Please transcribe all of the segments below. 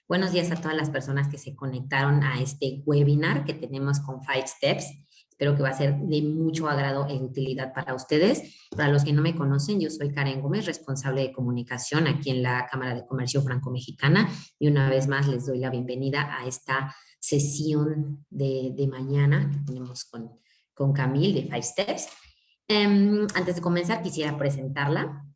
Buenos días a todas las personas que se conectaron a este webinar que tenemos con Five Steps. Espero que va a ser de mucho agrado e utilidad para ustedes. Para los que no me conocen, yo soy Karen Gómez, responsable de comunicación aquí en la Cámara de Comercio Franco-Mexicana. Y una vez más les doy la bienvenida a esta sesión de mañana que tenemos con Camille de Five Steps. Antes de comenzar, quisiera presentarla.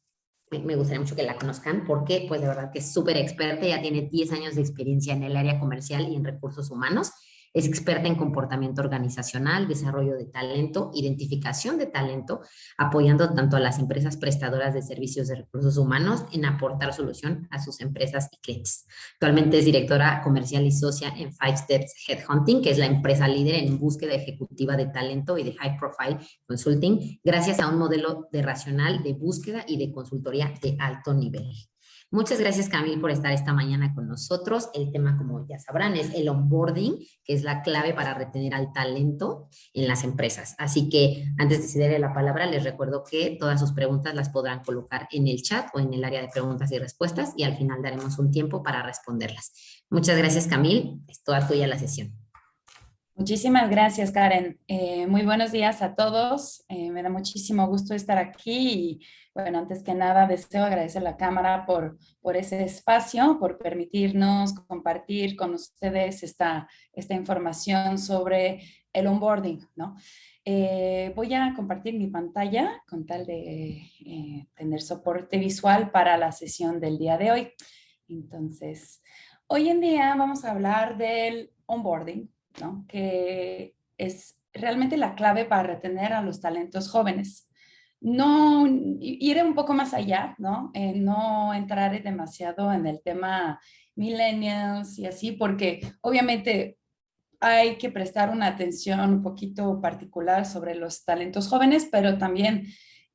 Me gustaría mucho que la conozcan porque, pues, de verdad que es súper experta. Ya tiene 10 años de experiencia en el área comercial y en recursos humanos. Es experta en comportamiento organizacional, desarrollo de talento, identificación de talento, apoyando tanto a las empresas prestadoras de servicios de recursos humanos en aportar solución a sus empresas y clientes. Actualmente es directora comercial y socia en Five Steps Headhunting, que es la empresa líder en búsqueda ejecutiva de talento y de High Profile Consulting, gracias a un modelo de racional de búsqueda y de consultoría de alto nivel. Muchas gracias, Camille, por estar esta mañana con nosotros. El tema, como ya sabrán, es el onboarding, que es la clave para retener al talento en las empresas. Así que antes de cederle la palabra, les recuerdo que todas sus preguntas las podrán colocar en el chat o en el área de preguntas y respuestas y al final daremos un tiempo para responderlas. Muchas gracias, Camille. Es toda tuya la sesión. Muchísimas gracias, Karen. Muy buenos días a todos. Me da muchísimo gusto estar aquí y, bueno, antes que nada deseo agradecer a la Cámara por ese espacio, por permitirnos compartir con ustedes esta información sobre el onboarding, ¿no? Voy a compartir mi pantalla con tal de tener soporte visual para la sesión del día de hoy. Entonces, hoy en día vamos a hablar del onboarding, ¿no? Que es realmente la clave para retener a los talentos jóvenes. No ir un poco más allá, ¿no? No entrar demasiado en el tema millennials y así, porque obviamente hay que prestar una atención un poquito particular sobre los talentos jóvenes, pero también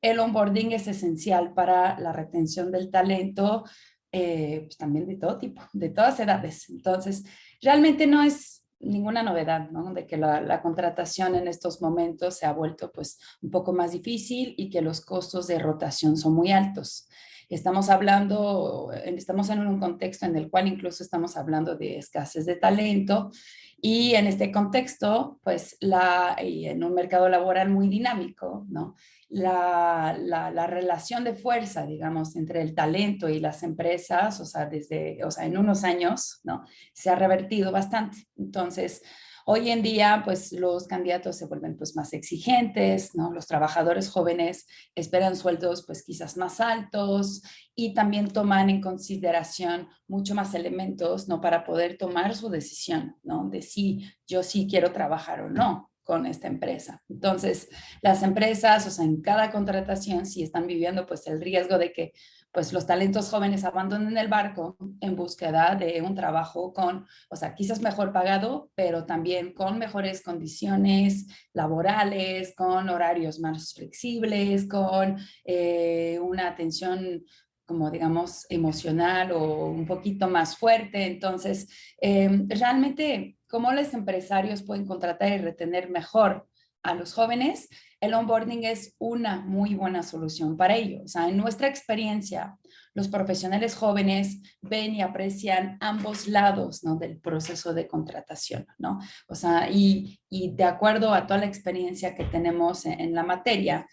el onboarding es esencial para la retención del talento, pues también de todo tipo, de todas edades. Entonces, realmente no es ninguna novedad, ¿no? De que la contratación en estos momentos se ha vuelto pues un poco más difícil y que los costos de rotación son muy altos. Estamos en un contexto en el cual incluso estamos hablando de escasez de talento y en este contexto, pues en un mercado laboral muy dinámico, ¿no? La relación de fuerza, digamos, entre el talento y las empresas, o sea, en unos años, ¿no? Se ha revertido bastante. Entonces, hoy en día, pues los candidatos se vuelven pues más exigentes, ¿no? Los trabajadores jóvenes esperan sueldos pues quizás más altos y también toman en consideración mucho más elementos, ¿no? Para poder tomar su decisión, ¿no? De si yo sí quiero trabajar o no con esta empresa. Entonces, las empresas, o sea, en cada contratación, sí están viviendo pues el riesgo de que pues los talentos jóvenes abandonen el barco en búsqueda de un trabajo con, o sea, quizás mejor pagado, pero también con mejores condiciones laborales, con horarios más flexibles, con una atención como digamos emocional o un poquito más fuerte. Entonces, realmente, ¿cómo los empresarios pueden contratar y retener mejor a los jóvenes? El onboarding es una muy buena solución para ello. O sea, en nuestra experiencia, los profesionales jóvenes ven y aprecian ambos lados, ¿no? Del proceso de contratación, ¿no? O sea, y de acuerdo a toda la experiencia que tenemos en la materia,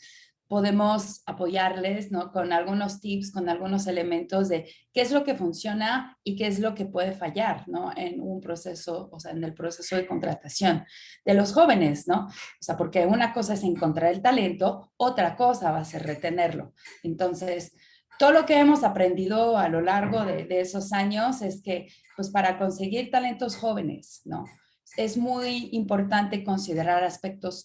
podemos apoyarles, ¿no? Con algunos tips, con algunos elementos de qué es lo que funciona y qué es lo que puede fallar, ¿no? En un proceso, o sea, en el proceso de contratación de los jóvenes, ¿no? O sea, porque una cosa es encontrar el talento, otra cosa va a ser retenerlo. Entonces, todo lo que hemos aprendido a lo largo de esos años es que, pues, para conseguir talentos jóvenes, ¿no? Es muy importante considerar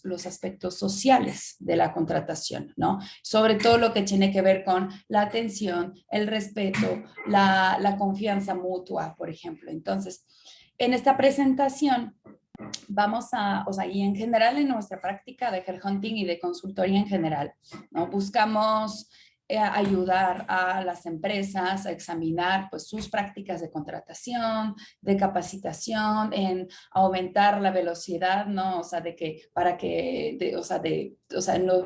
los aspectos sociales de la contratación, ¿no? Sobre todo lo que tiene que ver con la atención, el respeto, la confianza mutua, por ejemplo. Entonces, en esta presentación o sea, y en general en nuestra práctica de headhunting y de consultoría en general, ¿no? Buscamos ayudar a las empresas a examinar pues sus prácticas de contratación, de capacitación, en aumentar la velocidad, ¿no? O sea,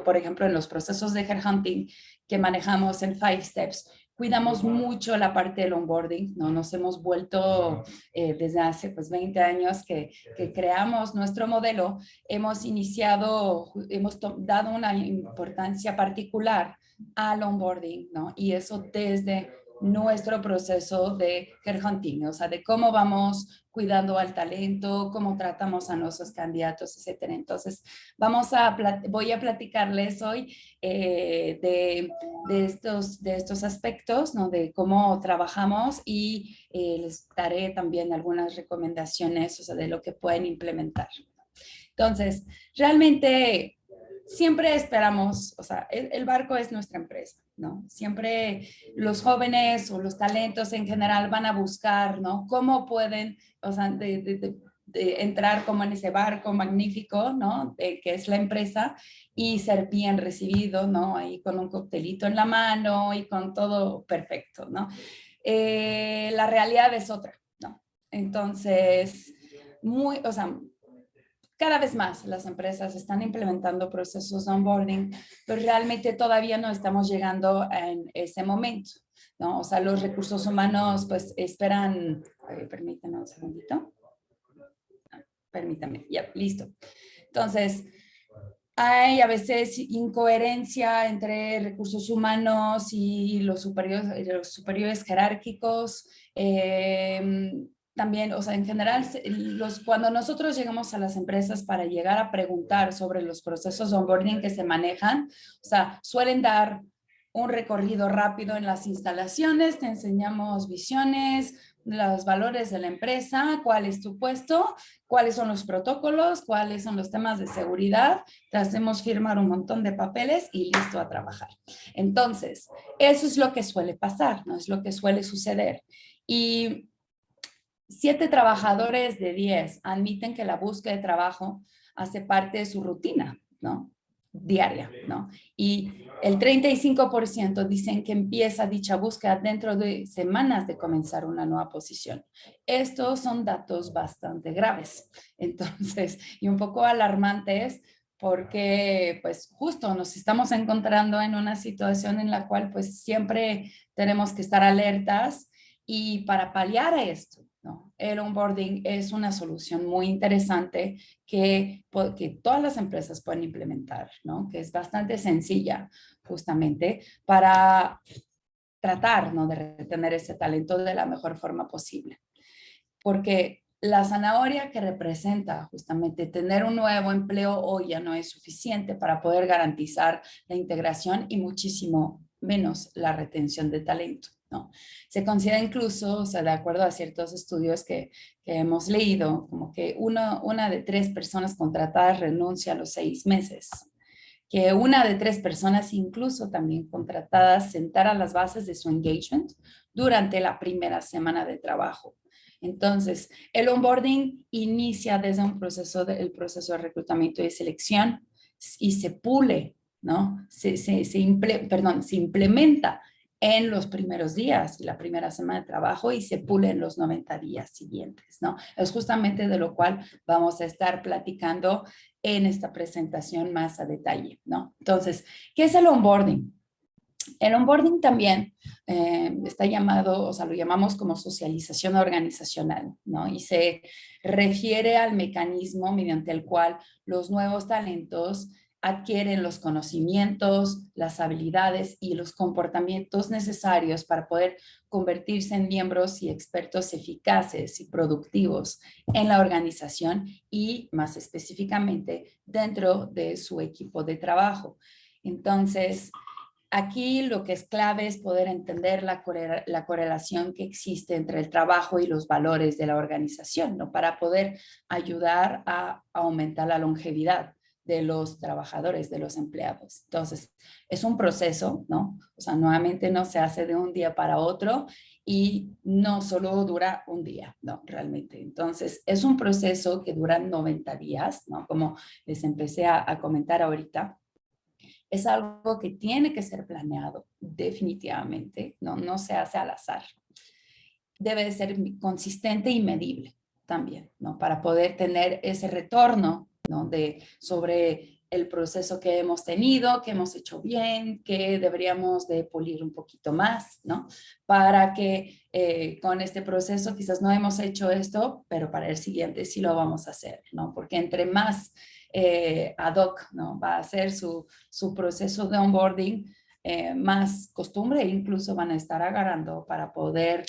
por ejemplo, en los procesos de headhunting que manejamos en Five Steps, cuidamos mucho la parte del onboarding, ¿no? Nos hemos vuelto desde hace pues 20 años que creamos nuestro modelo, hemos iniciado, hemos dado una importancia particular al onboarding, ¿no? Y eso desde nuestro proceso de headhunting, o sea, de cómo vamos cuidando al talento, cómo tratamos a nuestros candidatos, etcétera. Entonces, voy a platicarles hoy de estos aspectos, ¿no? De cómo trabajamos y les daré también algunas recomendaciones, o sea, de lo que pueden implementar. Entonces, realmente siempre esperamos, o sea, el barco es nuestra empresa, ¿no? Siempre los jóvenes o los talentos en general van a buscar, ¿no? Cómo pueden, o sea, de entrar como en ese barco magnífico, ¿no? Que es la empresa y ser bien recibido, ¿no? Ahí con un coctelito en la mano y con todo perfecto, ¿no? La realidad es otra, ¿no? Entonces, o sea, cada vez más las empresas están implementando procesos de onboarding, pero realmente todavía no estamos llegando en ese momento, ¿no? O sea, los recursos humanos pues esperan, permítanme un segundito, permítame, ya, listo. Entonces, hay a veces incoherencia entre recursos humanos y los superiores jerárquicos. También, o sea, en general, cuando nosotros llegamos a las empresas para llegar a preguntar sobre los procesos de onboarding que se manejan, o sea, suelen dar un recorrido rápido en las instalaciones, te enseñamos visiones, los valores de la empresa, cuál es tu puesto, cuáles son los protocolos, cuáles son los temas de seguridad, te hacemos firmar un montón de papeles y listo a trabajar. Entonces, eso es lo que suele pasar, ¿no? Es lo que suele suceder. Y 7 trabajadores de 10 admiten que la búsqueda de trabajo hace parte de su rutina, ¿no? Diaria, ¿no? Y el 35% dicen que empieza dicha búsqueda dentro de semanas de comenzar una nueva posición. Estos son datos bastante graves, entonces, y un poco alarmantes porque pues justo nos estamos encontrando en una situación en la cual pues siempre tenemos que estar alertas y para paliar a esto, ¿no? El onboarding es una solución muy interesante que todas las empresas pueden implementar, ¿no? Que es bastante sencilla justamente para tratar, ¿no? De retener ese talento de la mejor forma posible. Porque la zanahoria que representa justamente tener un nuevo empleo hoy ya no es suficiente para poder garantizar la integración y muchísimo menos la retención de talento, ¿no? Se considera incluso, o sea, de acuerdo a ciertos estudios que hemos leído, como que una de 3 personas contratadas renuncia a los 6 meses, que una de 3 personas incluso también contratadas sentara las bases de su engagement durante la primera semana de trabajo. Entonces, el onboarding inicia desde el proceso de reclutamiento y selección y se pule, ¿no? Se implementa en los primeros días y la primera semana de trabajo y se pule en los 90 días siguientes, ¿no? Es justamente de lo cual vamos a estar platicando en esta presentación más a detalle, ¿no? Entonces, ¿qué es el onboarding? El onboarding también está llamado, o sea, lo llamamos como socialización organizacional, ¿no? Y se refiere al mecanismo mediante el cual los nuevos talentos adquieren los conocimientos, las habilidades y los comportamientos necesarios para poder convertirse en miembros y expertos eficaces y productivos en la organización y, más específicamente, dentro de su equipo de trabajo. Entonces, aquí lo que es clave es poder entender la correlación que existe entre el trabajo y los valores de la organización, ¿no? Para poder ayudar a aumentar la longevidad de los trabajadores, de los empleados. Entonces, es un proceso, ¿no? O sea, nuevamente no se hace de un día para otro y no solo dura un día, ¿no? Realmente. Entonces, es un proceso que dura 90 días, ¿no? Como les empecé a comentar ahorita. Es algo que tiene que ser planeado, definitivamente, no se hace al azar. Debe de ser consistente y medible también, ¿no? Para poder tener ese retorno, ¿no? Sobre el proceso que hemos tenido, que hemos hecho bien, que deberíamos de pulir un poquito más, ¿no? Para que con este proceso quizás no hemos hecho esto, pero para el siguiente sí lo vamos a hacer, ¿no? Porque entre más ad hoc, ¿no? Va a ser su proceso de onboarding, más costumbre e incluso van a estar agarrando para poder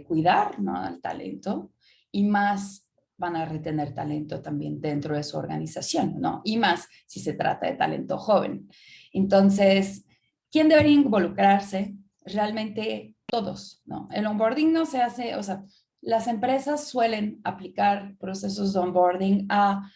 cuidar, ¿no? Al talento y más van a retener talento también dentro de su organización, ¿no? Y más si se trata de talento joven. Entonces, ¿quién debería involucrarse? Realmente todos, ¿no? El onboarding no se hace, o sea, las empresas suelen aplicar procesos de onboarding a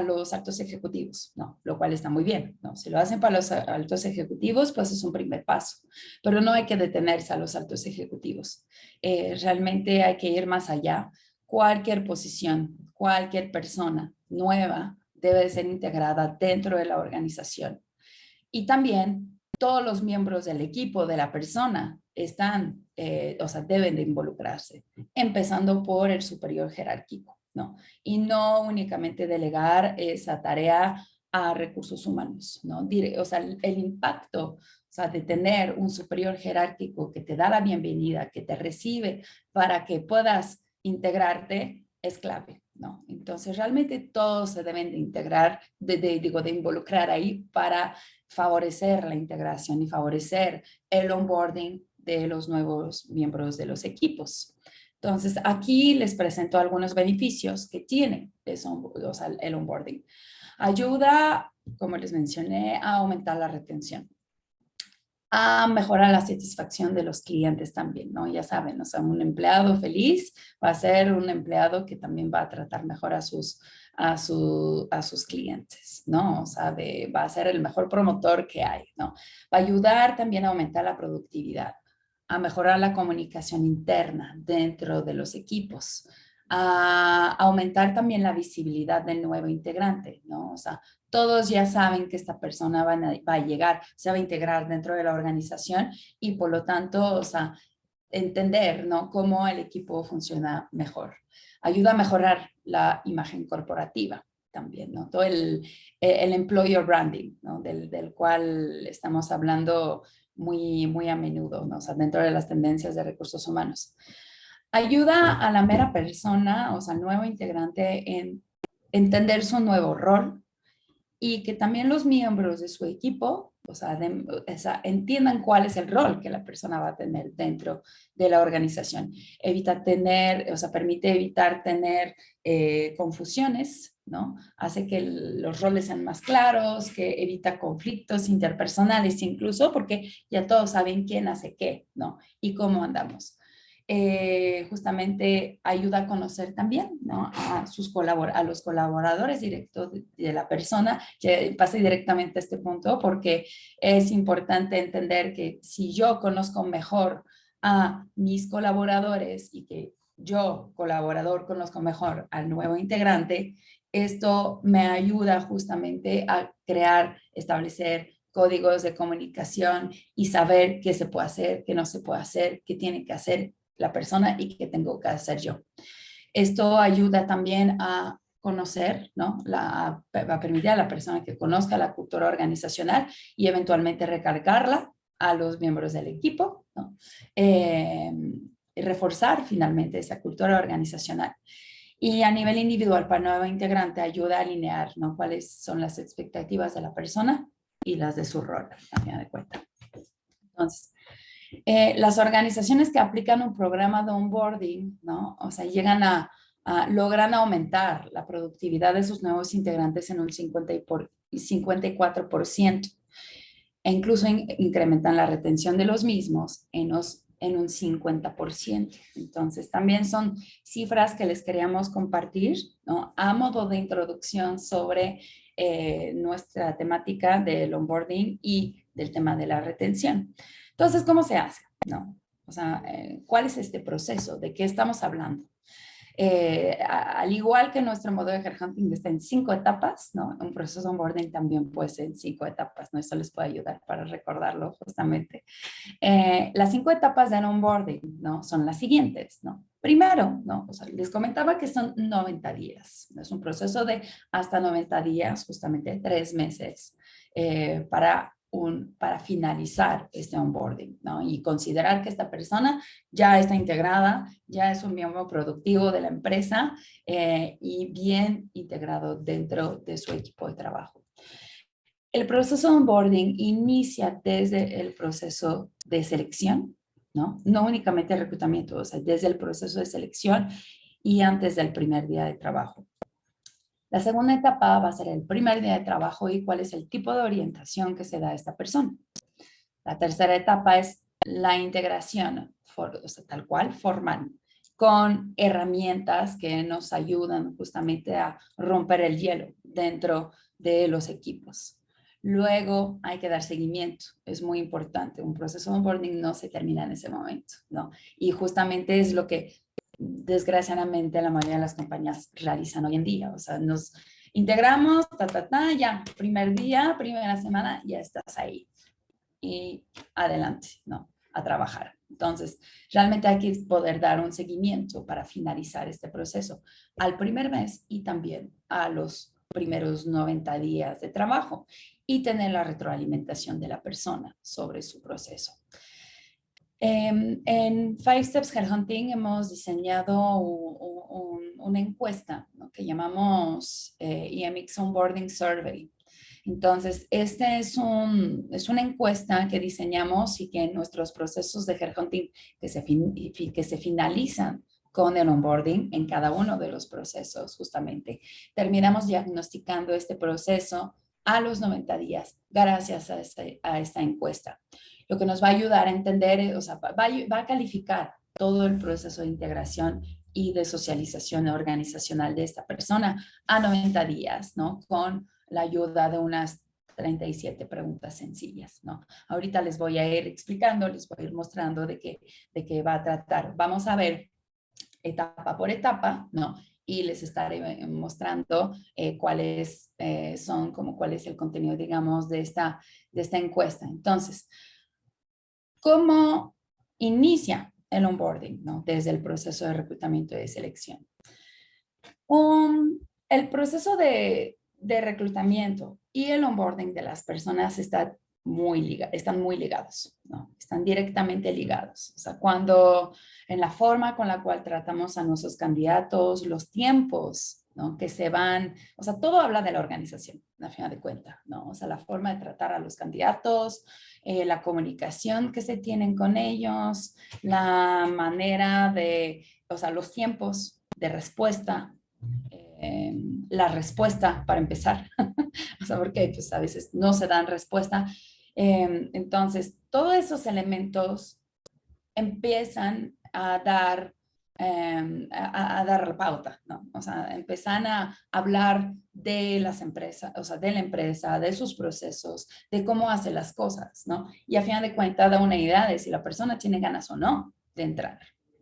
los altos ejecutivos, ¿no? Lo cual está muy bien, ¿no? Si lo hacen para los altos ejecutivos, pues es un primer paso, pero no hay que detenerse a los altos ejecutivos. Realmente hay que ir más allá. Cualquier posición, cualquier persona nueva debe ser integrada dentro de la organización. Y también todos los miembros del equipo de la persona están, o sea, deben de involucrarse, empezando por el superior jerárquico, ¿no? Y no únicamente delegar esa tarea a recursos humanos, ¿no? O sea, el impacto, o sea, de tener un superior jerárquico que te da la bienvenida, que te recibe para que puedas integrarte, es clave, ¿no? Entonces, realmente todos se deben de integrar, de involucrar ahí para favorecer la integración y favorecer el onboarding de los nuevos miembros de los equipos. Entonces, aquí les presento algunos beneficios que tiene o sea, el onboarding. Ayuda, como les mencioné, a aumentar la retención, a mejorar la satisfacción de los clientes también, ¿no? Ya saben, o sea, un empleado feliz va a ser un empleado que también va a tratar mejor a sus clientes, ¿no? O sea, va a ser el mejor promotor que hay, ¿no? Va a ayudar también a aumentar la productividad, a mejorar la comunicación interna dentro de los equipos, a aumentar también la visibilidad del nuevo integrante, ¿no? O sea, todos ya saben que esta persona va a llegar, se va a integrar dentro de la organización y por lo tanto, o sea, entender, ¿no? Cómo el equipo funciona mejor. Ayuda a mejorar la imagen corporativa también, ¿no? Todo el employer branding, ¿no? Del cual estamos hablando muy a menudo, ¿no? O sea, dentro de las tendencias de recursos humanos. Ayuda a la mera persona, o sea, al nuevo integrante en entender su nuevo rol, y que también los miembros de su equipo, o sea, entiendan cuál es el rol que la persona va a tener dentro de la organización. Permite evitar tener confusiones, ¿no? Hace que los roles sean más claros, que evita conflictos interpersonales incluso, porque ya todos saben quién hace qué, ¿no? Y cómo andamos. Justamente ayuda a conocer también, ¿no? A los colaboradores directos de la persona. Que pase directamente a este punto porque es importante entender que si yo conozco mejor a mis colaboradores y que yo, colaborador, conozco mejor al nuevo integrante, esto me ayuda justamente a establecer códigos de comunicación y saber qué se puede hacer, qué no se puede hacer, qué tiene que hacer la persona y qué tengo que hacer yo. Esto ayuda también a conocer, ¿no? Va a permitir a la persona que conozca la cultura organizacional y eventualmente recargarla a los miembros del equipo, ¿no? Reforzar finalmente esa cultura organizacional. Y a nivel individual, para el nuevo integrante, ayuda a alinear, ¿no? Cuáles son las expectativas de la persona y las de su rol, a fin de cuentas. Entonces, las organizaciones que aplican un programa de onboarding, ¿no? O sea, logran aumentar la productividad de sus nuevos integrantes en un 54% e incluso incrementan la retención de los mismos en un 50%. Entonces, también son cifras que les queríamos compartir, ¿no? A modo de introducción sobre nuestra temática del onboarding y del tema de la retención. Entonces, ¿cómo se hace? ¿No? O sea, ¿cuál es este proceso? ¿De qué estamos hablando? Al igual que nuestro modelo de headhunting está en 5 etapas, ¿no? Un proceso de onboarding también puede ser en 5 etapas, ¿no? Esto les puede ayudar para recordarlo justamente. Las 5 etapas del onboarding, ¿no? Son las siguientes, ¿no? Primero, ¿no? O sea, les comentaba que son 90 días. Es un proceso de hasta 90 días, justamente 3 meses, para finalizar este onboarding, ¿no? Y considerar que esta persona ya está integrada, ya es un miembro productivo de la empresa y bien integrado dentro de su equipo de trabajo. El proceso de onboarding inicia desde el proceso de selección, ¿no? No únicamente el reclutamiento, o sea, desde el proceso de selección y antes del primer día de trabajo. La segunda etapa va a ser el primer día de trabajo y cuál es el tipo de orientación que se da a esta persona. La tercera etapa es la integración, o sea, tal cual, formal, con herramientas que nos ayudan justamente a romper el hielo dentro de los equipos. Luego hay que dar seguimiento, es muy importante. Un proceso de onboarding no se termina en ese momento, ¿no? Y justamente es lo que desgraciadamente la mayoría de las compañías realizan hoy en día. O sea, nos integramos, ya, primer día, primera semana, ya estás ahí. Y adelante, ¿no? A trabajar. Entonces, realmente hay que poder dar un seguimiento para finalizar este proceso al primer mes y también a los primeros 90 días de trabajo y tener la retroalimentación de la persona sobre su proceso. En Five Steps Headhunting hemos diseñado una encuesta, ¿no? Que llamamos EMX Onboarding Survey. Entonces, este es una encuesta que diseñamos y que en nuestros procesos de headhunting que se finalizan con el onboarding en cada uno de los procesos, justamente, terminamos diagnosticando este proceso a los 90 días gracias a esta encuesta. Lo que nos va a ayudar a entender, o sea, va a calificar todo el proceso de integración y de socialización organizacional de esta persona a 90 días, ¿no? Con la ayuda de unas 37 preguntas sencillas, ¿no? Ahorita les voy a ir explicando, les voy a ir mostrando de qué va a tratar. Vamos a ver etapa por etapa, ¿no? Y les estaré mostrando cuál es el contenido, digamos, de esta encuesta. Entonces, ¿cómo inicia el onboarding, ¿no? Desde el proceso de reclutamiento y de selección? El proceso de reclutamiento y el onboarding de las personas están muy ligados, ¿no? Están directamente ligados. O sea, en la forma con la cual tratamos a nuestros candidatos, los tiempos, ¿no? Que se van, o sea, todo habla de la organización, a final de cuentas, ¿no? O sea, la forma de tratar a los candidatos, la comunicación que se tienen con ellos, la manera o sea, los tiempos de respuesta, la respuesta para empezar, o sea, porque pues a veces no se dan respuesta. Entonces, todos esos elementos empiezan a dar la pauta, ¿no? O sea, empiezan a hablar de las empresas, o sea, de la empresa, de sus procesos, de cómo hace las cosas, ¿no? Y a final de cuentas da una idea de si la persona tiene ganas o no de entrar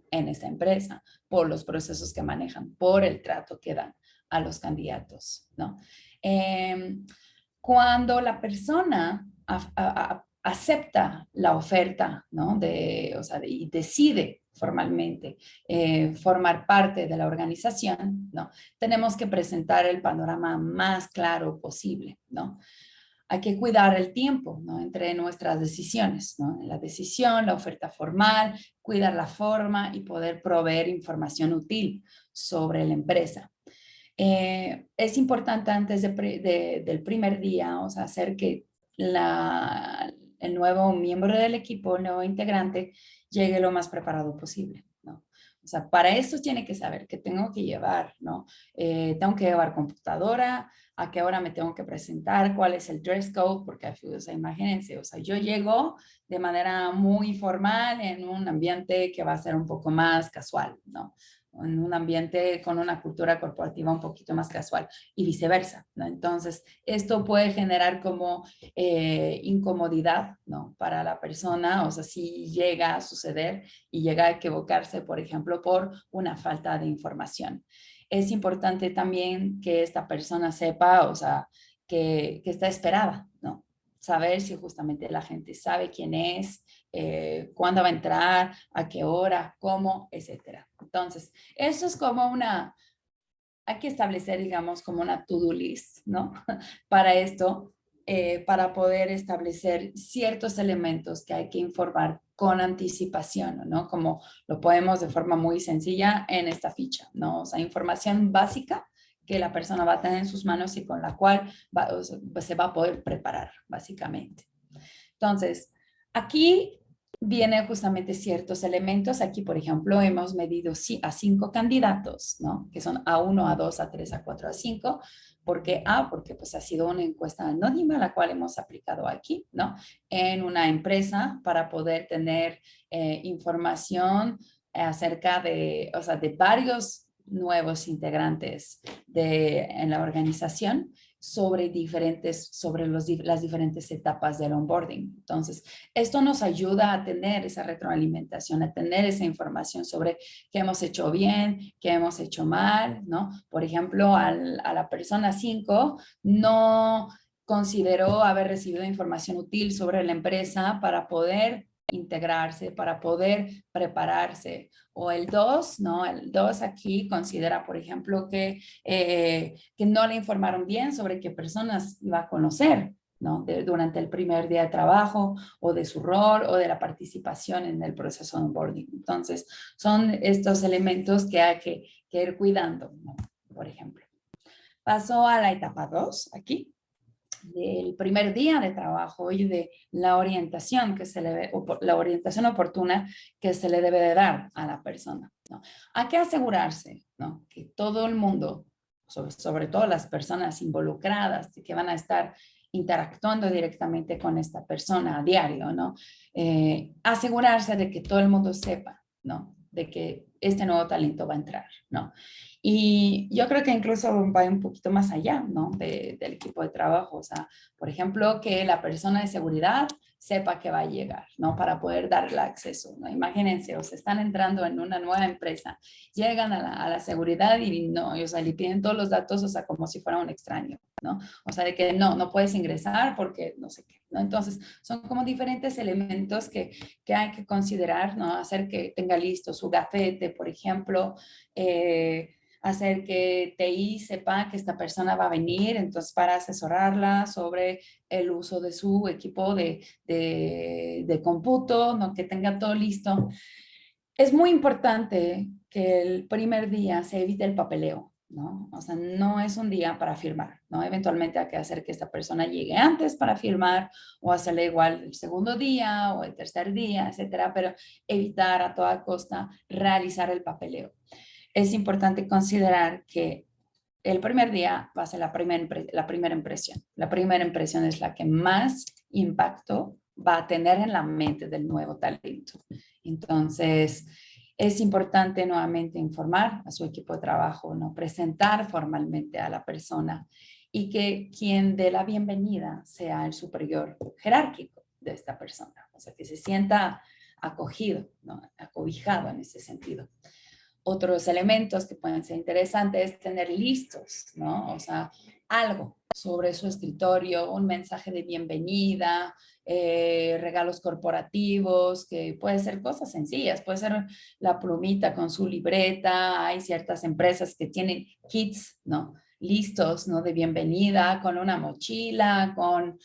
en esta empresa por los procesos que manejan, por el trato que dan a los candidatos, ¿no? Cuando la persona acepta la oferta, ¿no? Y decide formalmente formar parte de la organización, ¿no? Tenemos que presentar el panorama más claro posible, ¿no? Hay que cuidar el tiempo, ¿no? Entre nuestras decisiones, ¿no? La decisión, la oferta formal, cuidar la forma y poder proveer información útil sobre la empresa. Es importante antes del primer día, o sea, hacer que el nuevo miembro del equipo, el nuevo integrante, llegue lo más preparado posible, ¿no? O sea, para eso tiene que saber que tengo que llevar, ¿no? Tengo que llevar computadora, a qué hora me tengo que presentar, cuál es el dress code, porque o sea, imagínense, o sea, yo llego de manera muy formal en un ambiente que va a ser un poco más casual, ¿no? En un ambiente con una cultura corporativa un poquito más casual y viceversa, ¿no? Entonces, esto puede generar como incomodidad, ¿no? Para la persona, o sea, si llega a suceder y llega a equivocarse, por ejemplo, por una falta de información. Es importante también que esta persona sepa, o sea, que está esperada, ¿no? Saber si justamente la gente sabe quién es, cuándo va a entrar, a qué hora, cómo, etcétera. Entonces, eso es como hay que establecer, digamos, como una to-do list, ¿no? Para esto, para poder establecer ciertos elementos que hay que informar con anticipación, ¿no? Como lo podemos de forma muy sencilla en esta ficha, ¿no? O sea, información básica que la persona va a tener en sus manos y con la cual o sea, se va a poder preparar, básicamente. Entonces, aquí vienen justamente ciertos elementos. Aquí, por ejemplo, hemos medido a 5 candidatos, ¿no? Que son A1, A2, A3, A4, A5. ¿Por qué A? Porque pues ha sido una encuesta anónima la cual hemos aplicado aquí, ¿no? En una empresa para poder tener información acerca de, o sea, de varios nuevos integrantes en la organización sobre las diferentes etapas del onboarding. Entonces, esto nos ayuda a tener esa retroalimentación, a tener esa información sobre qué hemos hecho bien, qué hemos hecho mal, ¿no? Por ejemplo, a la persona 5 no consideró haber recibido información útil sobre la empresa para poder integrarse, para poder prepararse. O el 2, ¿no? El 2 aquí considera, por ejemplo, que no le informaron bien sobre qué personas iba a conocer, ¿no? Durante el primer día de trabajo o de su rol o de la participación en el proceso de onboarding. Entonces, son estos elementos que hay que ir cuidando, ¿no? Por ejemplo. Paso a la etapa 2, aquí, del primer día de trabajo y de la orientación la orientación oportuna que se le debe de dar a la persona, ¿no? Hay que asegurarse, ¿no? Que todo el mundo, sobre todo las personas involucradas que van a estar interactuando directamente con esta persona a diario, ¿no? Asegurarse de que todo el mundo sepa, ¿no? De que este nuevo talento va a entrar, ¿no? Y yo creo que incluso va un poquito más allá, ¿no? Del equipo de trabajo. O sea, por ejemplo, que la persona de seguridad sepa que va a llegar, ¿no? Para poder darle acceso, ¿no? Imagínense, o sea, están entrando en una nueva empresa, llegan a la seguridad y no, o sea, le piden todos los datos, o sea, como si fuera un extraño, ¿no? O sea, de que no puedes ingresar porque no sé qué, ¿no? Entonces, son como diferentes elementos que hay que considerar, ¿no? Hacer que tenga listo su gafete, por ejemplo, hacer que TI sepa que esta persona va a venir, entonces para asesorarla sobre el uso de su equipo de cómputo, ¿no? Que tenga todo listo. Es muy importante que el primer día se evite el papeleo, ¿no? O sea, no es un día para firmar, ¿no? Eventualmente hay que hacer que esta persona llegue antes para firmar o hacerle igual el segundo día o el tercer día, etcétera, pero evitar a toda costa realizar el papeleo. Es importante considerar que el primer día va a ser la primera impresión. La primera impresión es la que más impacto va a tener en la mente del nuevo talento. Entonces, es importante nuevamente informar a su equipo de trabajo, ¿no? Presentar formalmente a la persona y que quien dé la bienvenida sea el superior jerárquico de esta persona. O sea, que se sienta acogido, ¿no? Acobijado en ese sentido. Otros elementos que pueden ser interesantes es tener listos, ¿no? O sea, algo sobre su escritorio, un mensaje de bienvenida, regalos corporativos, que puede ser cosas sencillas, puede ser la plumita con su libreta, hay ciertas empresas que tienen kits, ¿no? Listos, ¿no? De bienvenida, con una mochila, con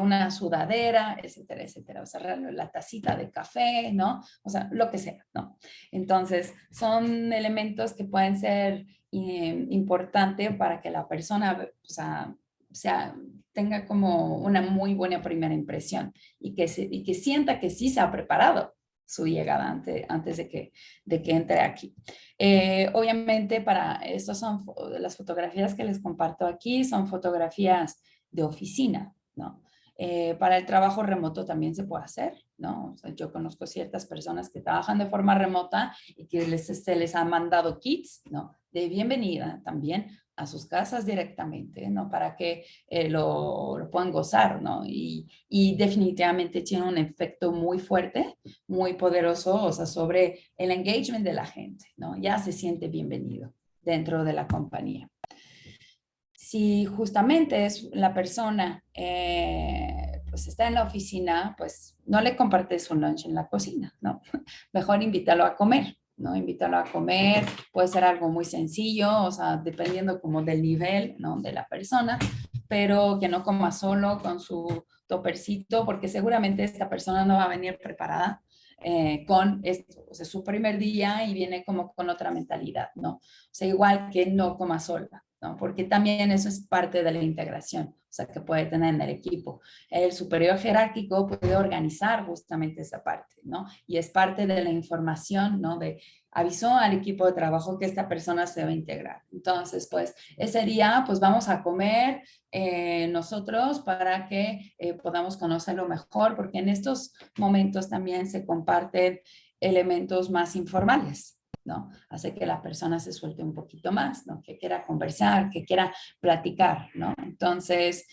una sudadera, etcétera, etcétera. O sea, la tacita de café, ¿no? O sea, lo que sea, ¿no? Entonces, son elementos que pueden ser importantes para que la persona, o sea, tenga como una muy buena primera impresión y que sienta que sí se ha preparado, su llegada antes de que entre aquí. Obviamente, estas son las fotografías que les comparto aquí, son fotografías de oficina, ¿no? Para el trabajo remoto también se puede hacer, ¿no? O sea, yo conozco ciertas personas que trabajan de forma remota y que se les ha mandado kits, ¿no? De bienvenida también a sus casas directamente, ¿no? Para que lo puedan gozar, ¿no? Y definitivamente tiene un efecto muy fuerte, muy poderoso, o sea, sobre el engagement de la gente, ¿no? Ya se siente bienvenido dentro de la compañía. Si justamente es la persona, pues está en la oficina, pues no le compartes su lunch en la cocina, ¿no? Mejor invítalo a comer, ¿no? Invítalo a comer, puede ser algo muy sencillo, o sea, dependiendo como del nivel, ¿no? De la persona, pero que no coma solo con su topercito, porque seguramente esta persona no va a venir preparada con esto, o sea, su primer día y viene como con otra mentalidad, ¿no? O sea, igual que no coma sola, ¿no? Porque también eso es parte de la integración, o sea, que puede tener en el equipo. El superior jerárquico puede organizar justamente esa parte, ¿no? Y es parte de la información, ¿no? De avisó al equipo de trabajo que esta persona se va a integrar. Entonces, pues, ese día, pues, vamos a comer nosotros para que podamos conocerlo mejor, porque en estos momentos también se comparten elementos más informales, ¿no? Hace que la persona se suelte un poquito más, ¿no? Que quiera conversar, que quiera platicar, ¿no? Entonces,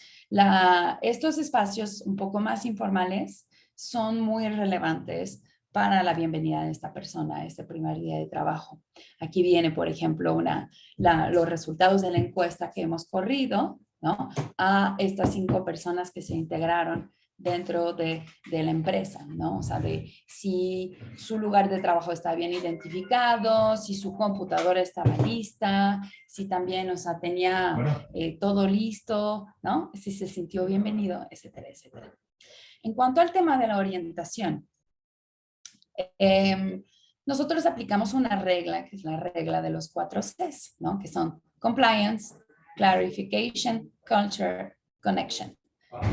estos espacios un poco más informales son muy relevantes para la bienvenida de esta persona a este primer día de trabajo. Aquí viene, por ejemplo, los resultados de la encuesta que hemos corrido, ¿no? A estas 5 personas que se integraron dentro de la empresa, ¿no? O sea, de si su lugar de trabajo está bien identificado, si su computadora estaba lista, si también, o sea, tenía todo listo, ¿no? Si se sintió bienvenido, etcétera, etcétera. En cuanto al tema de la orientación, nosotros aplicamos una regla, que es la regla de los 4 Cs, ¿no? Que son compliance, clarification, culture, connection.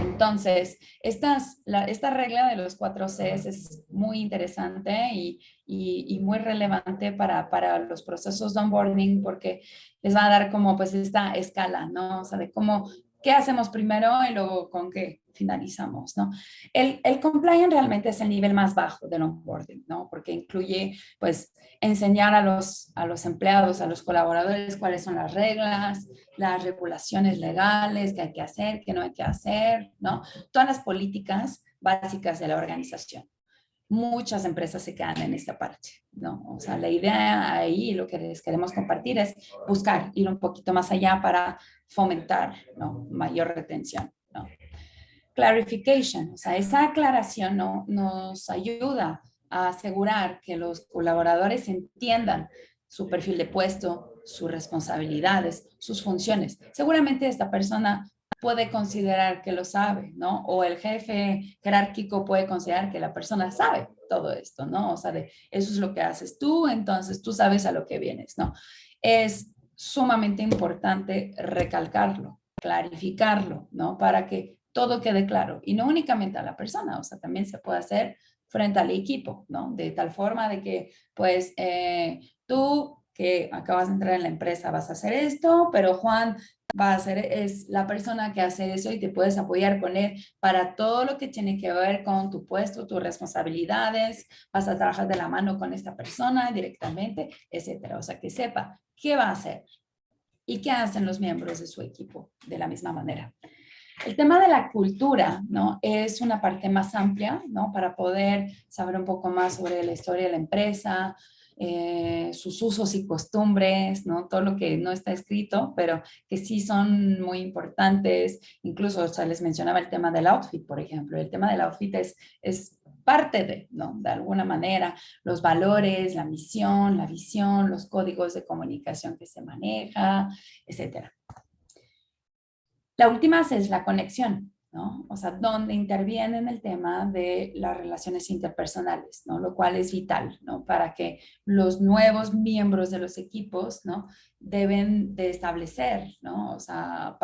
Entonces, esta regla de los 4 Cs es muy interesante y muy relevante para los procesos de onboarding porque les va a dar como pues esta escala, ¿no? O sea, de cómo, qué hacemos primero y luego con qué finalizamos, ¿no? El compliance realmente es el nivel más bajo del onboarding, ¿no? Porque incluye, pues, enseñar a los empleados, a los colaboradores cuáles son las reglas, las regulaciones legales, qué hay que hacer, qué no hay que hacer, ¿no? Todas las políticas básicas de la organización. Muchas empresas se quedan en esta parte, ¿no? O sea, la idea ahí, lo que les queremos compartir es buscar, ir un poquito más allá para fomentar, ¿no? Mayor retención, ¿no? Clarification, o sea, esa aclaración, ¿no? Nos ayuda a asegurar que los colaboradores entiendan su perfil de puesto, sus responsabilidades, sus funciones. Seguramente esta persona puede considerar que lo sabe, ¿no? O el jefe jerárquico puede considerar que la persona sabe todo esto, ¿no? O sea, eso es lo que haces tú, entonces tú sabes a lo que vienes, ¿no? Es sumamente importante recalcarlo, clarificarlo, ¿no? Para que todo quede claro y no únicamente a la persona, o sea, también se puede hacer frente al equipo, ¿no? De tal forma de que, pues, tú que acabas de entrar en la empresa vas a hacer esto, pero Juan es la persona que hace eso y te puedes apoyar con él para todo lo que tiene que ver con tu puesto, tus responsabilidades, vas a trabajar de la mano con esta persona directamente, etcétera. O sea, que sepa qué va a hacer y qué hacen los miembros de su equipo de la misma manera. El tema de la cultura, ¿no? Es una parte más amplia, ¿no? Para poder saber un poco más sobre la historia de la empresa, sus usos y costumbres, ¿no? Todo lo que no está escrito, pero que sí son muy importantes. Incluso, o sea, les mencionaba el tema del outfit, por ejemplo. El tema del outfit es parte de, ¿no? De alguna manera, los valores, la misión, la visión, los códigos de comunicación que se maneja, etcétera. La última es la conexión, ¿no? O sea, donde interviene en el tema de las relaciones interpersonales, ¿no? Lo cual es vital, ¿no? Para que los nuevos miembros de los equipos, ¿no? Deben de establecer, ¿no? O sea,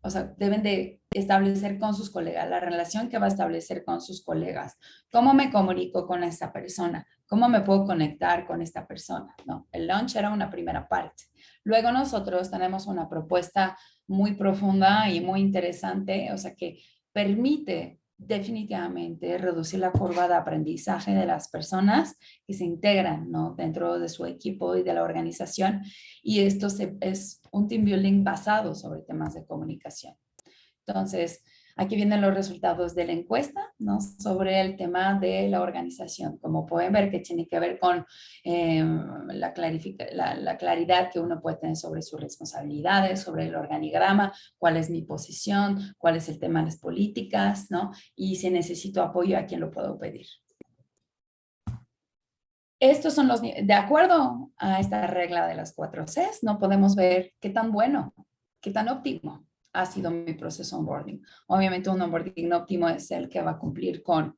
O sea, deben de establecer con sus colegas, la relación que va a establecer con sus colegas. ¿Cómo me comunico con esta persona? ¿Cómo me puedo conectar con esta persona? No, el lunch era una primera parte. Luego nosotros tenemos una propuesta muy profunda y muy interesante, o sea, que permite definitivamente reducir la curva de aprendizaje de las personas que se integran, ¿no?, dentro de su equipo y de la organización. Y esto es un team building basado sobre temas de comunicación. Entonces, aquí vienen los resultados de la encuesta, ¿no?, sobre el tema de la organización. Como pueden ver, que tiene que ver con la claridad que uno puede tener sobre sus responsabilidades, sobre el organigrama, cuál es mi posición, cuál es el tema de las políticas, ¿no? Y si necesito apoyo, ¿a quién lo puedo pedir? Estos son los, de acuerdo a esta regla de las 4 Cs, no podemos ver qué tan bueno, qué tan óptimo ha sido mi proceso onboarding. Obviamente un onboarding óptimo es el que va a cumplir con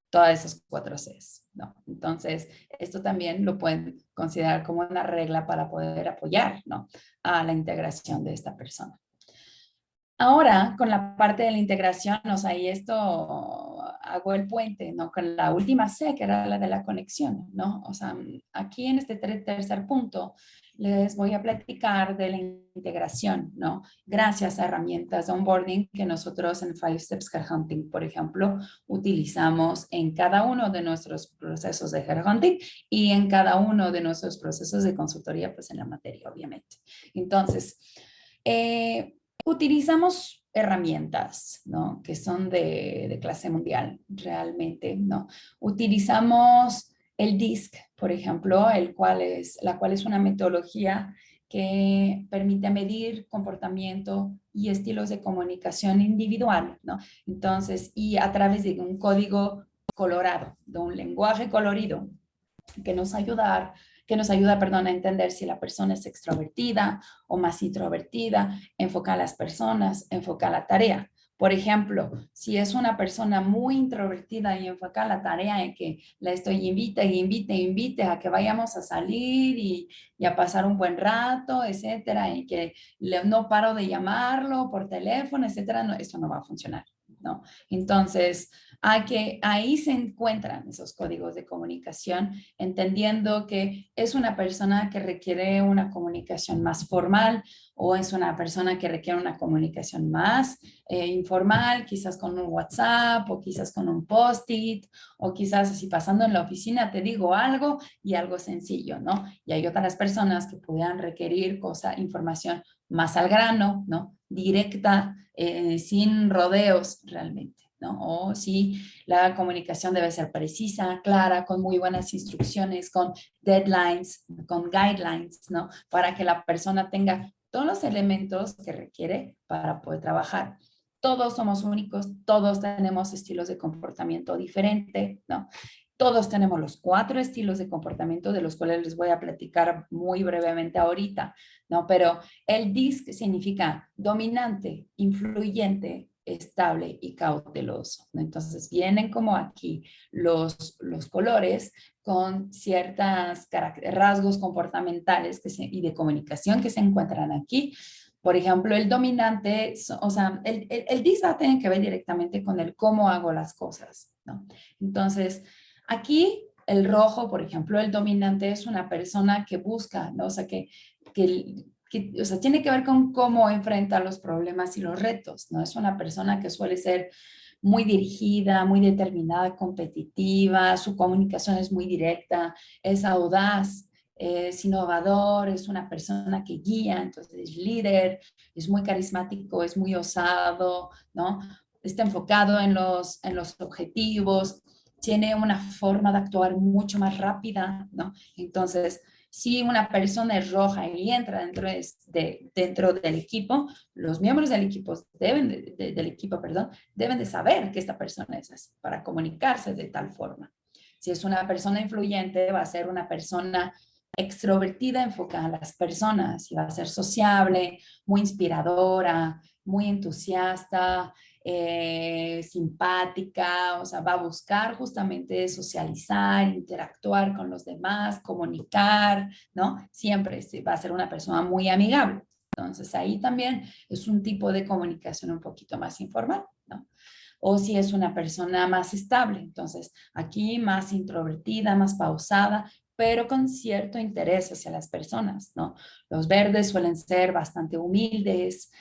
todas esas 4 Cs, ¿no? Entonces, esto también lo pueden considerar como una regla para poder apoyar, ¿no?, a la integración de esta persona. Ahora, con la parte de la integración, o sea, y esto hago el puente, ¿no?, con la última C, que era la de la conexión, ¿no? O sea, aquí en este tercer punto les voy a platicar de la integración, ¿no? Gracias a herramientas de onboarding que nosotros en 5-Steps Headhunting, por ejemplo, utilizamos en cada uno de nuestros procesos de headhunting y en cada uno de nuestros procesos de consultoría, pues en la materia, obviamente. Entonces, utilizamos herramientas, ¿no?, que son de clase mundial, realmente, ¿no? Utilizamos el DISC, por ejemplo, la cual es una metodología que permite medir comportamiento y estilos de comunicación individual, ¿no? Entonces, y a través de un código colorado, de un lenguaje colorido, que nos ayuda, perdón, a entender si la persona es extrovertida o más introvertida, enfoca a las personas, enfoca a la tarea. Por ejemplo, si es una persona muy introvertida y enfoca a la tarea en que la estoy invite a que vayamos a salir y a pasar un buen rato, etcétera, y que no paro de llamarlo por teléfono, etcétera, no, esto no va a funcionar, ¿no? Entonces, ahí se encuentran esos códigos de comunicación, entendiendo que es una persona que requiere una comunicación más formal o es una persona que requiere una comunicación más informal, quizás con un WhatsApp o quizás con un post-it o quizás así pasando en la oficina te digo algo y algo sencillo, ¿no? Y hay otras personas que puedan requerir información más al grano, ¿no?, directa, sin rodeos realmente, ¿no? O si la comunicación debe ser precisa, clara, con muy buenas instrucciones, con deadlines, con guidelines, ¿no?, para que la persona tenga todos los elementos que requiere para poder trabajar. Todos somos únicos, todos tenemos estilos de comportamiento diferente, ¿no? Todos tenemos los 4 estilos de comportamiento de los cuales les voy a platicar muy brevemente ahorita, ¿no? Pero el DISC significa dominante, influyente, estable y cauteloso, ¿no? Entonces vienen como aquí los colores con ciertos rasgos comportamentales y de comunicación que se encuentran aquí. Por ejemplo, el dominante, o sea, el DISC va a tener que ver directamente con el cómo hago las cosas, ¿no? Entonces, aquí el rojo, por ejemplo, el dominante es una persona que busca, ¿no? O sea, o sea, tiene que ver con cómo enfrenta los problemas y los retos, ¿no? Es una persona que suele ser muy dirigida, muy determinada, competitiva, su comunicación es muy directa, es audaz, es innovador, es una persona que guía, entonces es líder, es muy carismático, es muy osado, ¿no? Está enfocado en los objetivos, tiene una forma de actuar mucho más rápida, ¿no? Entonces, si una persona es roja y entra dentro del equipo, los miembros del equipo deben de saber que esta persona es así para comunicarse de tal forma. Si es una persona influyente, va a ser una persona extrovertida, enfocada a las personas, y va a ser sociable, muy inspiradora, muy entusiasta, simpática, o sea, va a buscar justamente socializar, interactuar con los demás, comunicar, ¿no? Siempre va a ser una persona muy amigable. Entonces, ahí también es un tipo de comunicación un poquito más informal, ¿no? O si es una persona más estable, entonces aquí más introvertida, más pausada, pero con cierto interés hacia las personas, ¿no? Los verdes suelen ser bastante humildes,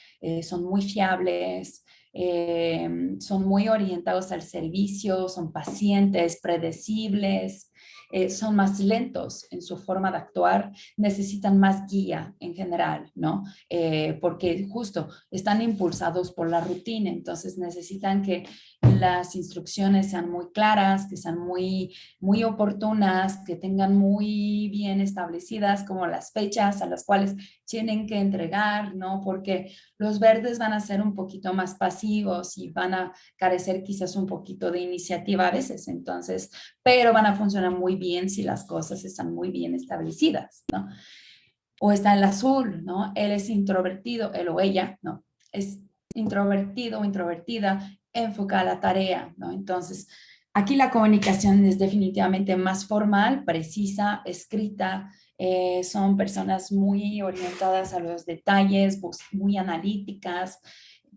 son muy fiables, son muy orientados al servicio, son pacientes, predecibles, son más lentos en su forma de actuar, necesitan más guía en general, ¿no? Porque justo están impulsados por la rutina, entonces necesitan que las instrucciones sean muy claras, que sean muy oportunas, que tengan muy bien establecidas como las fechas a las cuales tienen que entregar, ¿no? Porque los verdes van a ser un poquito más pasivos y van a carecer quizás un poquito de iniciativa a veces, entonces, pero van a funcionar muy bien si las cosas están muy bien establecidas, ¿no? O está el azul, ¿no? Él es introvertido, él o ella, ¿no? Es introvertido o introvertida, enfoca a la tarea, ¿no? Entonces, aquí la comunicación es definitivamente más formal, precisa, escrita, son personas muy orientadas a los detalles, muy analíticas,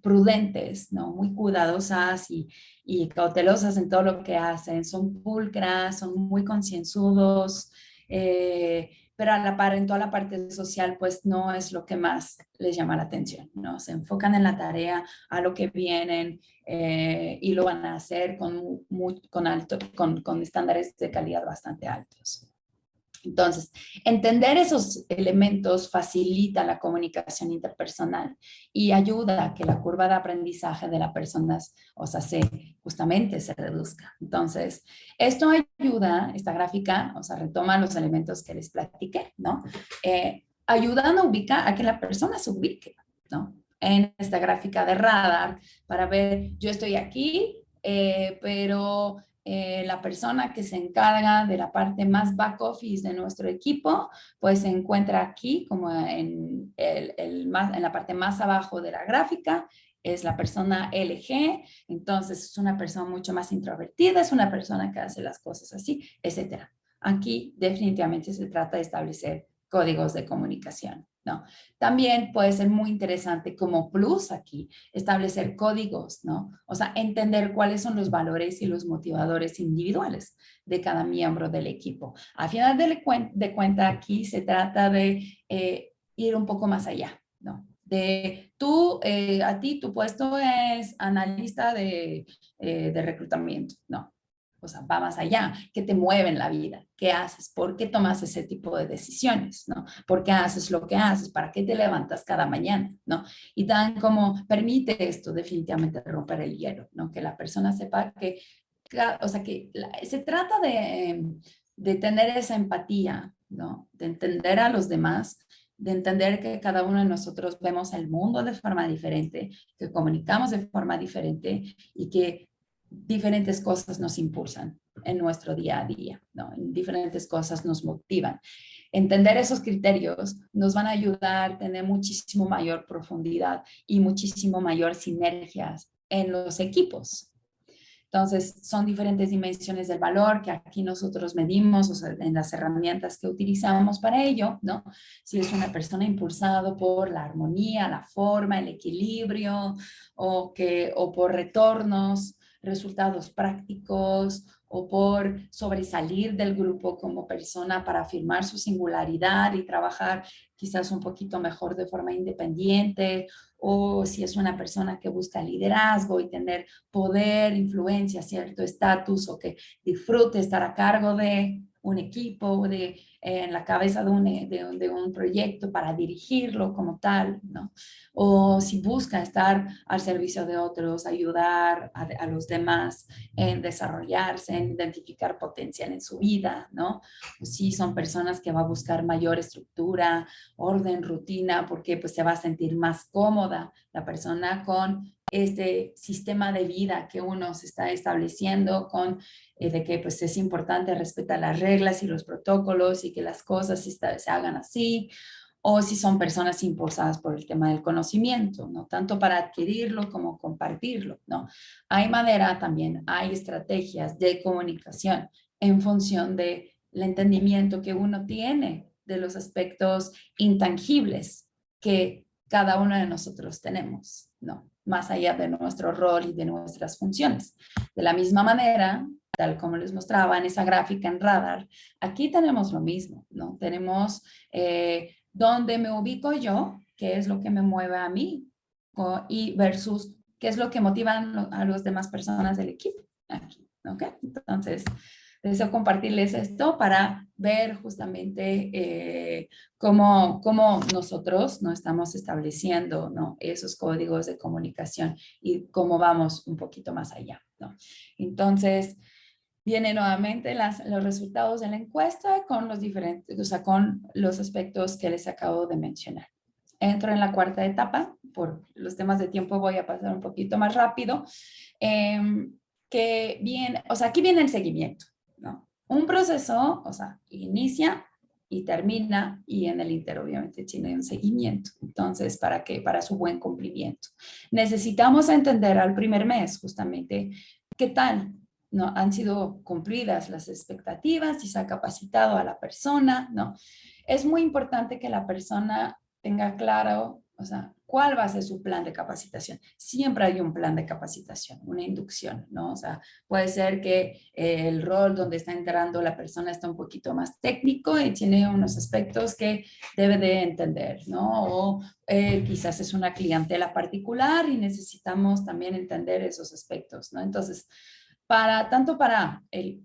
prudentes, ¿no? Muy cuidadosas y cautelosas en todo lo que hacen, son pulcras, son muy concienzudos, pero a la par, en toda la parte social, pues no es lo que más les llama la atención, ¿no? Se enfocan en la tarea, a lo que vienen y lo van a hacer con estándares de calidad bastante altos. Entonces, entender esos elementos facilita la comunicación interpersonal y ayuda a que la curva de aprendizaje de las personas, o sea, justamente se reduzca. Entonces, esto ayuda, esta gráfica, o sea, retoma los elementos que les platiqué, ¿no? Ayudando a ubicar, a que la persona se ubique, ¿no? En esta gráfica de radar para ver, yo estoy aquí, pero la persona que se encarga de la parte más back office de nuestro equipo, pues se encuentra aquí como en la parte más abajo de la gráfica, es la persona LG, entonces es una persona mucho más introvertida, es una persona que hace las cosas así, etcétera. Aquí definitivamente se trata de establecer códigos de comunicación, ¿no? También puede ser muy interesante como plus aquí establecer códigos, ¿no? O sea, entender cuáles son los valores y los motivadores individuales de cada miembro del equipo. A final de cuenta, aquí se trata de ir un poco más allá, ¿no? De tú, a ti tu puesto es analista de reclutamiento, no. O sea, va más allá. ¿Qué te mueve en la vida? ¿Qué haces? ¿Por qué tomas ese tipo de decisiones? ¿No? ¿Por qué haces lo que haces? ¿Para qué te levantas cada mañana? ¿No? Y tan como permite esto definitivamente romper el hielo, ¿no? Que la persona sepa que, o sea, que se trata de tener esa empatía, ¿no? De entender a los demás, de entender que cada uno de nosotros vemos el mundo de forma diferente, que comunicamos de forma diferente y que diferentes cosas nos impulsan en nuestro día a día, ¿no? Diferentes cosas nos motivan. Entender esos criterios nos van a ayudar a tener muchísimo mayor profundidad y muchísimo mayor sinergias en los equipos. Entonces, son diferentes dimensiones del valor que aquí nosotros medimos, o sea, en las herramientas que utilizamos para ello, ¿no? Si es una persona impulsado por la armonía, la forma, el equilibrio, o por retornos, resultados prácticos, o por sobresalir del grupo como persona para afirmar su singularidad y trabajar quizás un poquito mejor de forma independiente, o si es una persona que busca liderazgo y tener poder, influencia, cierto estatus o que disfrute estar a cargo de un equipo, en la cabeza de un proyecto para dirigirlo como tal, ¿no? O si busca estar al servicio de otros, ayudar a los demás en desarrollarse, en identificar potencial en su vida, ¿no? O si son personas que va a buscar mayor estructura, orden, rutina, porque pues se va a sentir más cómoda la persona con este sistema de vida que uno se está estableciendo con de que pues es importante respetar las reglas y los protocolos y que las cosas se hagan así, o si son personas impulsadas por el tema del conocimiento, ¿no? Tanto para adquirirlo como compartirlo, ¿no? Hay manera también, hay estrategias de comunicación en función del entendimiento que uno tiene de los aspectos intangibles que cada uno de nosotros tenemos, ¿no? Más allá de nuestro rol y de nuestras funciones. De la misma manera, tal como les mostraba en esa gráfica en Radar, aquí tenemos lo mismo, ¿no? Tenemos dónde me ubico yo, qué es lo que me mueve a mí, y versus qué es lo que motiva a las demás personas del equipo. Aquí, ¿ok? Entonces, deseo compartirles esto para ver justamente cómo nosotros no estamos estableciendo, ¿no?, esos códigos de comunicación y cómo vamos un poquito más allá, ¿no? Entonces, vienen nuevamente los resultados de la encuesta con los diferentes, o sea, con los aspectos que les acabo de mencionar. Entro en la cuarta etapa. Por los temas de tiempo voy a pasar un poquito más rápido. Que viene, o sea, aquí viene el seguimiento, ¿no? Un proceso, o sea, inicia y termina, y en el inter obviamente tiene un seguimiento. Entonces, ¿para qué? Para su buen cumplimiento. Necesitamos entender al primer mes justamente qué tal, ¿no?, han sido cumplidas las expectativas, si se ha capacitado a la persona, ¿no? Es muy importante que la persona tenga claro, o sea, cuál va a ser su plan de capacitación. Siempre hay un plan de capacitación, una inducción, ¿no? O sea, puede ser que el rol donde está entrando la persona está un poquito más técnico y tiene unos aspectos que debe de entender, ¿no? O quizás es una clientela particular y necesitamos también entender esos aspectos, ¿no? Entonces, tanto para el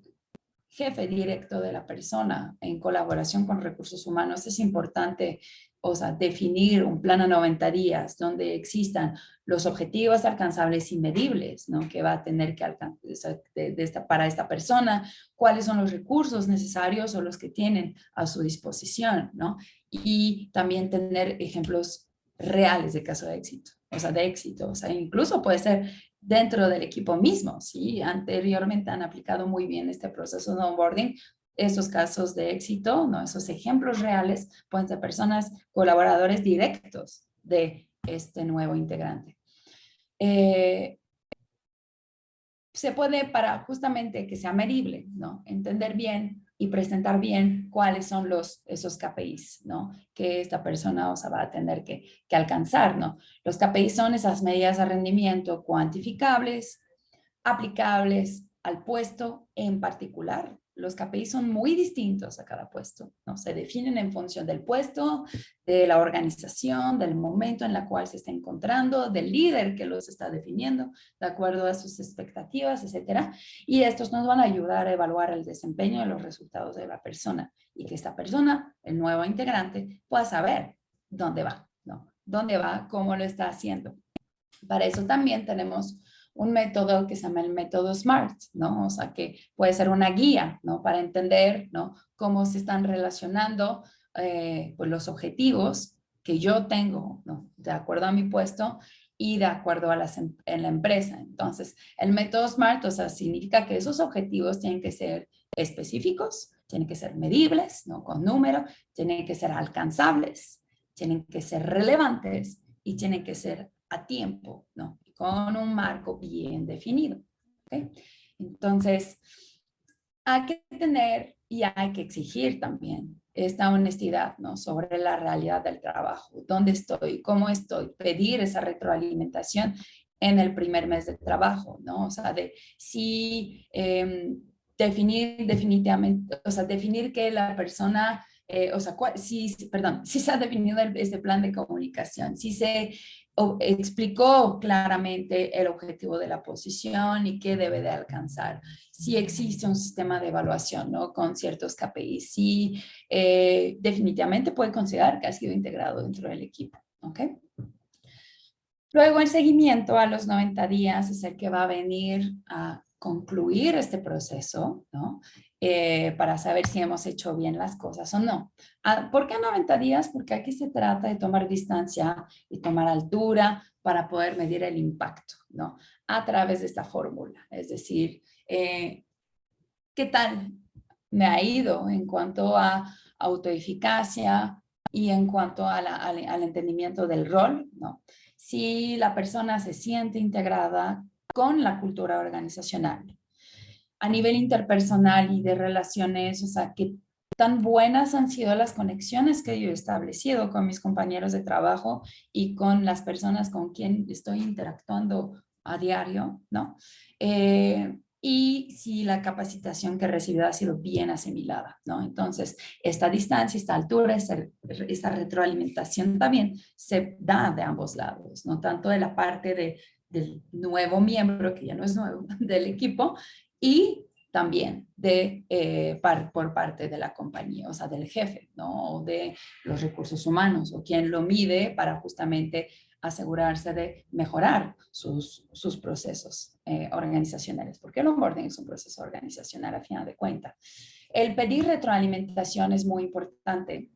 jefe directo de la persona en colaboración con recursos humanos, es importante, o sea, definir un plan a 90 días donde existan los objetivos alcanzables y medibles, ¿no?, que va a tener que alcanzar, o sea, para esta persona, cuáles son los recursos necesarios o los que tienen a su disposición, ¿no? Y también tener ejemplos reales de caso de éxito, o sea, incluso puede ser dentro del equipo mismo, ¿sí? Anteriormente han aplicado muy bien este proceso de onboarding. Esos casos de éxito, ¿no?, esos ejemplos reales pueden ser personas, colaboradores directos de este nuevo integrante. Se puede, para justamente que sea medible, ¿no?, entender bien y presentar bien cuáles son esos KPIs, ¿no?, que esta persona, o sea, va a tener que alcanzar, ¿no? Los KPIs son esas medidas de rendimiento cuantificables, aplicables al puesto en particular. Los KPIs son muy distintos a cada puesto, ¿no? Se definen en función del puesto, de la organización, del momento en el cual se está encontrando, del líder que los está definiendo, de acuerdo a sus expectativas, etcétera. Y estos nos van a ayudar a evaluar el desempeño y los resultados de la persona, y que esta persona, el nuevo integrante, pueda saber dónde va, ¿no? Dónde va, cómo lo está haciendo. Para eso también tenemos un método que se llama el método SMART, ¿no? O sea, que puede ser una guía, ¿no?, para entender, ¿no?, cómo se están relacionando pues los objetivos que yo tengo, ¿no?, de acuerdo a mi puesto y de acuerdo a en la empresa. Entonces, el método SMART, o sea, significa que esos objetivos tienen que ser específicos, tienen que ser medibles, ¿no?, con número, tienen que ser alcanzables, tienen que ser relevantes y tienen que ser a tiempo, ¿no?, con un marco bien definido. ¿Okay? Entonces, hay que tener y hay que exigir también esta honestidad, ¿no?, sobre la realidad del trabajo. ¿Dónde estoy? ¿Cómo estoy? Pedir esa retroalimentación en el primer mes de trabajo, ¿no? O sea, de si definir definitivamente, o sea, definir que la persona, o sea, perdón, si se ha definido este plan de comunicación, si se explicó claramente el objetivo de la posición y qué debe de alcanzar, si existe un sistema de evaluación, ¿no?, con ciertos KPIs, si definitivamente puede considerar que ha sido integrado dentro del equipo, ¿ok? Luego el seguimiento a los 90 días es el que va a venir a concluir este proceso, ¿no? Para saber si hemos hecho bien las cosas o no. ¿Por qué 90 días? Porque aquí se trata de tomar distancia y tomar altura para poder medir el impacto, ¿no?, a través de esta fórmula. Es decir, ¿qué tal me ha ido en cuanto a autoeficacia y en cuanto al entendimiento del rol, ¿no? Si la persona se siente integrada con la cultura organizacional. A nivel interpersonal y de relaciones, o sea, qué tan buenas han sido las conexiones que yo he establecido con mis compañeros de trabajo y con las personas con quien estoy interactuando a diario, ¿no? Y si la capacitación que he recibido ha sido bien asimilada, ¿no? Entonces, esta distancia, esta altura, esta retroalimentación también se da de ambos lados, no tanto de la parte del nuevo miembro, que ya no es nuevo, del equipo, y también por parte de la compañía, o sea, del jefe, ¿no? O de los recursos humanos, o quien lo mide para justamente asegurarse de mejorar sus procesos organizacionales, porque el onboarding es un proceso organizacional a final de cuentas. El pedir retroalimentación es muy importante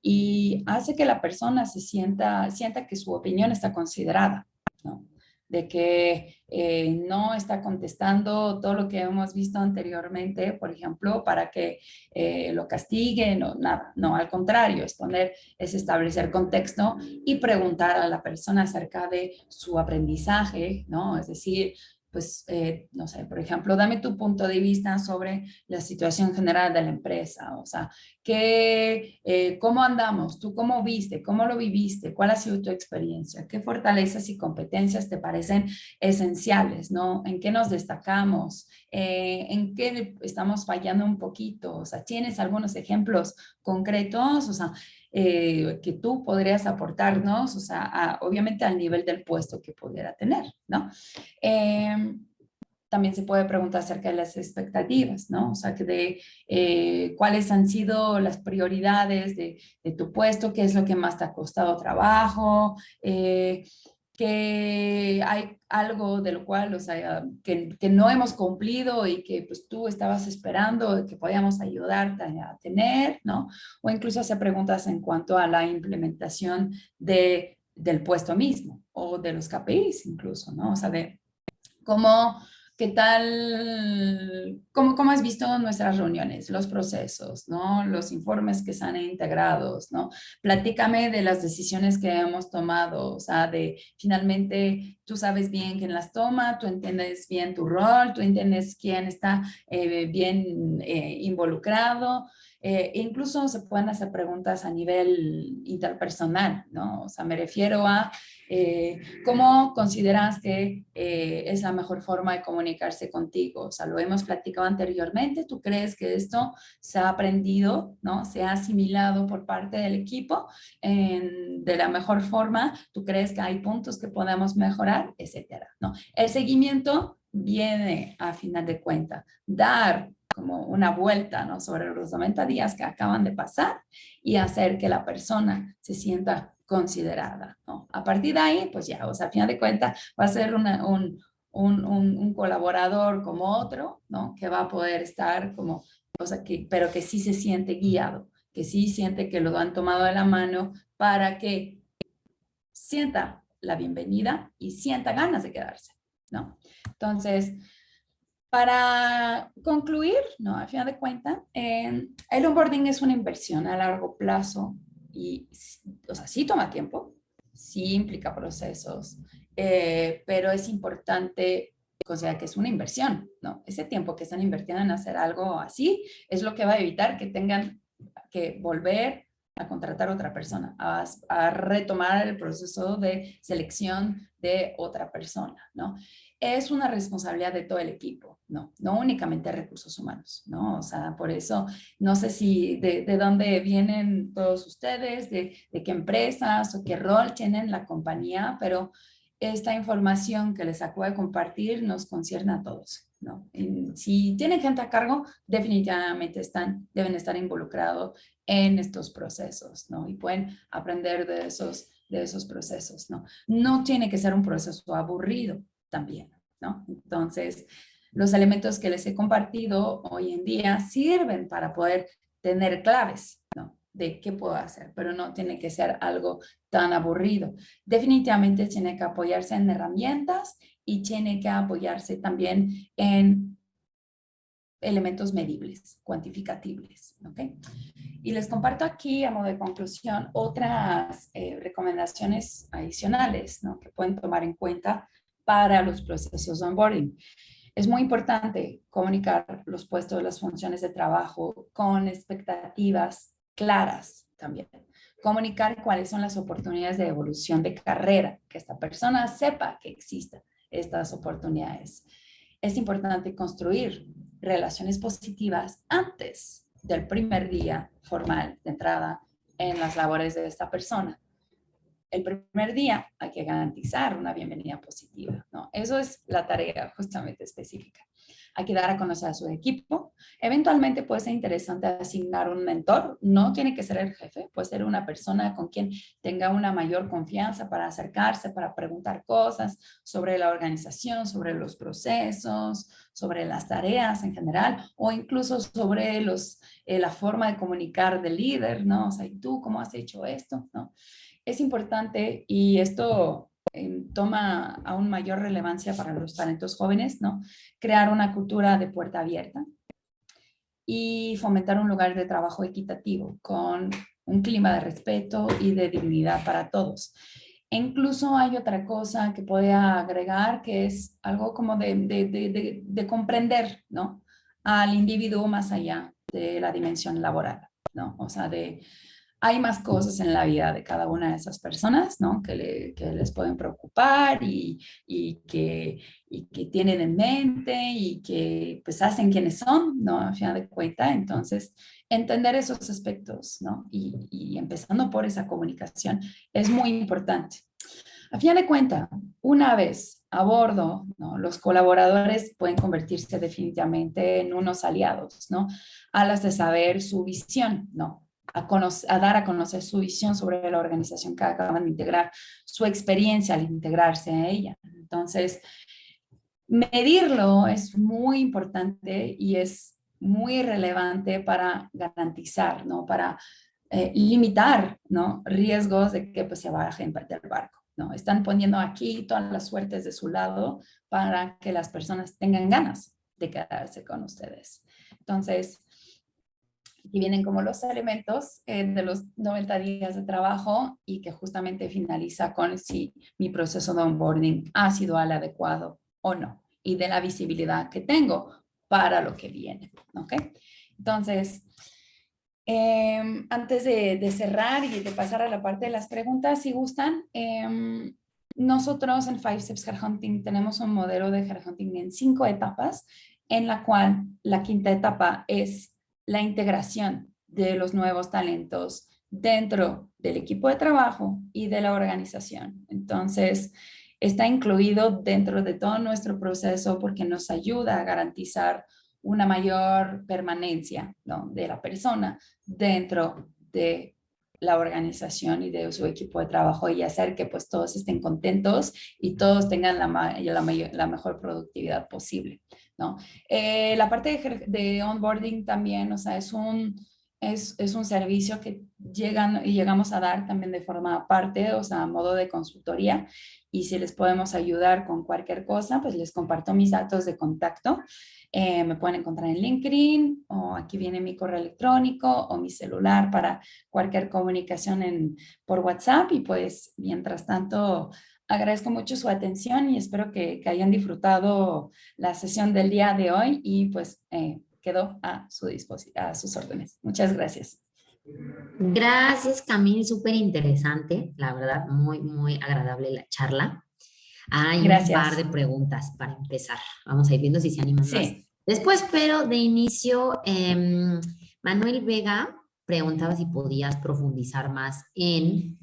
y hace que la persona sienta que su opinión está considerada, ¿no? De que no está contestando todo lo que hemos visto anteriormente, por ejemplo, para que lo castiguen o nada. No, al contrario, es establecer contexto y preguntar a la persona acerca de su aprendizaje, ¿no? Es decir, pues, no sé, por ejemplo, dame tu punto de vista sobre la situación general de la empresa, o sea, ¿cómo andamos? ¿Tú cómo viste? ¿Cómo lo viviste? ¿Cuál ha sido tu experiencia? ¿Qué fortalezas y competencias te parecen esenciales? ¿No? ¿En qué nos destacamos? ¿En qué estamos fallando un poquito? O sea, ¿tienes algunos ejemplos concretos? O sea, que tú podrías aportarnos, o sea, obviamente al nivel del puesto que pudiera tener, ¿no? También se puede preguntar acerca de las expectativas, ¿no? O sea, cuáles han sido las prioridades de tu puesto, qué es lo que más te ha costado trabajo, que hay algo de lo cual, o sea, que no hemos cumplido y que pues tú estabas esperando que podíamos ayudarte a tener, ¿no? O incluso hacer preguntas en cuanto a la implementación del puesto mismo o de los KPIs incluso, ¿no? O sea, de cómo, qué tal, cómo has visto nuestras reuniones, los procesos, ¿no? Los informes que se han integrado, ¿no? Platícame de las decisiones que hemos tomado, o sea, de finalmente tú sabes bien quién las toma, tú entiendes bien tu rol, tú entiendes quién está bien involucrado. Incluso se pueden hacer preguntas a nivel interpersonal, ¿no? O sea, me refiero a ¿cómo consideras que es la mejor forma de comunicarse contigo? O sea, lo hemos platicado anteriormente. ¿Tú crees que esto se ha aprendido, ¿no? Se ha asimilado por parte del equipo de la mejor forma? ¿Tú crees que hay puntos que podemos mejorar? Etcétera, ¿no? El seguimiento viene a final de cuentas, dar como una vuelta, ¿no? Sobre los 90 días que acaban de pasar y hacer que la persona se sienta considerada, ¿no? A partir de ahí, pues ya, o sea, a final de cuentas va a ser un colaborador como otro, ¿no? Que va a poder estar como, o sea, pero que sí se siente guiado, que sí siente que lo han tomado de la mano para que sienta la bienvenida y sienta ganas de quedarse, ¿no? Entonces, para concluir, ¿no? Al final de cuentas, el onboarding es una inversión a largo plazo y, o sea, sí toma tiempo, sí implica procesos, pero es importante considerar que es una inversión, ¿no? Ese tiempo que están invirtiendo en hacer algo así es lo que va a evitar que tengan que volver a contratar a otra persona, a retomar el proceso de selección de otra persona, ¿no? Es una responsabilidad de todo el equipo, ¿no? No únicamente recursos humanos, ¿no? O sea, por eso, no sé si de dónde vienen todos ustedes, de qué empresas o qué rol tienen la compañía, pero esta información que les acabo de compartir nos concierne a todos, ¿no? Si tienen gente a cargo, definitivamente deben estar involucrados en estos procesos, ¿no? Y pueden aprender de esos procesos, ¿no? No tiene que ser un proceso aburrido también, ¿no? Entonces, los elementos que les he compartido hoy en día sirven para poder tener claves, ¿no? De qué puedo hacer, pero no tiene que ser algo tan aburrido. Definitivamente tiene que apoyarse en herramientas y tiene que apoyarse también en elementos medibles, cuantificables, ¿ok? Y les comparto aquí, a modo de conclusión, otras recomendaciones adicionales, ¿no? Que pueden tomar en cuenta para los procesos de onboarding. Es muy importante comunicar los puestos, las funciones de trabajo con expectativas claras también. Comunicar cuáles son las oportunidades de evolución de carrera, que esta persona sepa que existan estas oportunidades. Es importante construir relaciones positivas antes del primer día formal de entrada en las labores de esta persona. El primer día hay que garantizar una bienvenida positiva, ¿no? Eso es la tarea justamente específica. Hay que dar a conocer a su equipo. Eventualmente puede ser interesante asignar un mentor. No tiene que ser el jefe, puede ser una persona con quien tenga una mayor confianza para acercarse, para preguntar cosas sobre la organización, sobre los procesos, sobre las tareas en general, o incluso sobre la forma de comunicar del líder, ¿no? O sea, ¿y tú cómo has hecho esto? ¿No? Es importante y esto toma aún mayor relevancia para los talentos jóvenes, ¿no? Crear una cultura de puerta abierta y fomentar un lugar de trabajo equitativo con un clima de respeto y de dignidad para todos. E incluso hay otra cosa que podría agregar que es algo como de comprender, ¿no? Al individuo más allá de la dimensión laboral, ¿no? O sea, hay más cosas en la vida de cada una de esas personas, ¿no? Que les pueden preocupar y que tienen en mente y que pues hacen quienes son, ¿no? A final de cuentas, entonces entender esos aspectos, ¿no? Y empezando por esa comunicación es muy importante. A final de cuentas, una vez a bordo, ¿no? Los colaboradores pueden convertirse definitivamente en unos aliados, ¿no? A las de saber su visión, ¿no? A dar a conocer su visión sobre la organización que acaban de integrar, su experiencia al integrarse a ella. Entonces, medirlo es muy importante y es muy relevante para garantizar, ¿no? Para limitar, ¿no? Riesgos de que pues, se bajen del barco, ¿no? Están poniendo aquí todas las suertes de su lado para que las personas tengan ganas de quedarse con ustedes. Entonces, aquí vienen como los elementos de los 90 días de trabajo y que justamente finaliza con si mi proceso de onboarding ha sido al adecuado o no y de la visibilidad que tengo para lo que viene, ¿ok? Entonces, antes de cerrar y de pasar a la parte de las preguntas, si gustan, nosotros en Five Steps Headhunting tenemos un modelo de headhunting en 5 etapas, en la cual la quinta etapa es la integración de los nuevos talentos dentro del equipo de trabajo y de la organización. Entonces, está incluido dentro de todo nuestro proceso porque nos ayuda a garantizar una mayor permanencia, ¿no? De la persona dentro de la organización y de su equipo de trabajo y hacer que pues todos estén contentos y todos tengan la mejor productividad posible, ¿no? La parte de onboarding también, o sea, es un servicio que llegamos a dar también de forma aparte, o sea, a modo de consultoría, y si les podemos ayudar con cualquier cosa, pues les comparto mis datos de contacto. Me pueden encontrar en LinkedIn o aquí viene mi correo electrónico o mi celular para cualquier comunicación por WhatsApp y pues mientras tanto agradezco mucho su atención y espero que hayan disfrutado la sesión del día de hoy y pues quedo a sus órdenes. Muchas gracias. Gracias, Camille, súper interesante, la verdad, muy, muy agradable la charla. Hay un par Gracias. de preguntas para empezar. Vamos a ir viendo si se animan más Sí. después, pero de inicio, Manuel Vega preguntaba si podías profundizar más en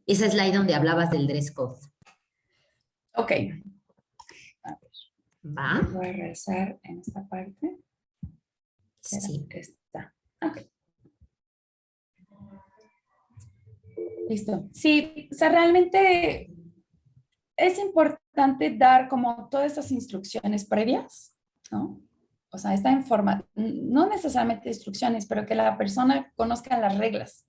esa slide donde hablabas del dress code. Ok. ¿Va? Voy a regresar en esta parte. Sí. Esta. Ok. Listo. Sí, o sea, realmente es importante dar como todas esas instrucciones previas, ¿no? O sea, está en forma, no necesariamente instrucciones, pero que la persona conozca las reglas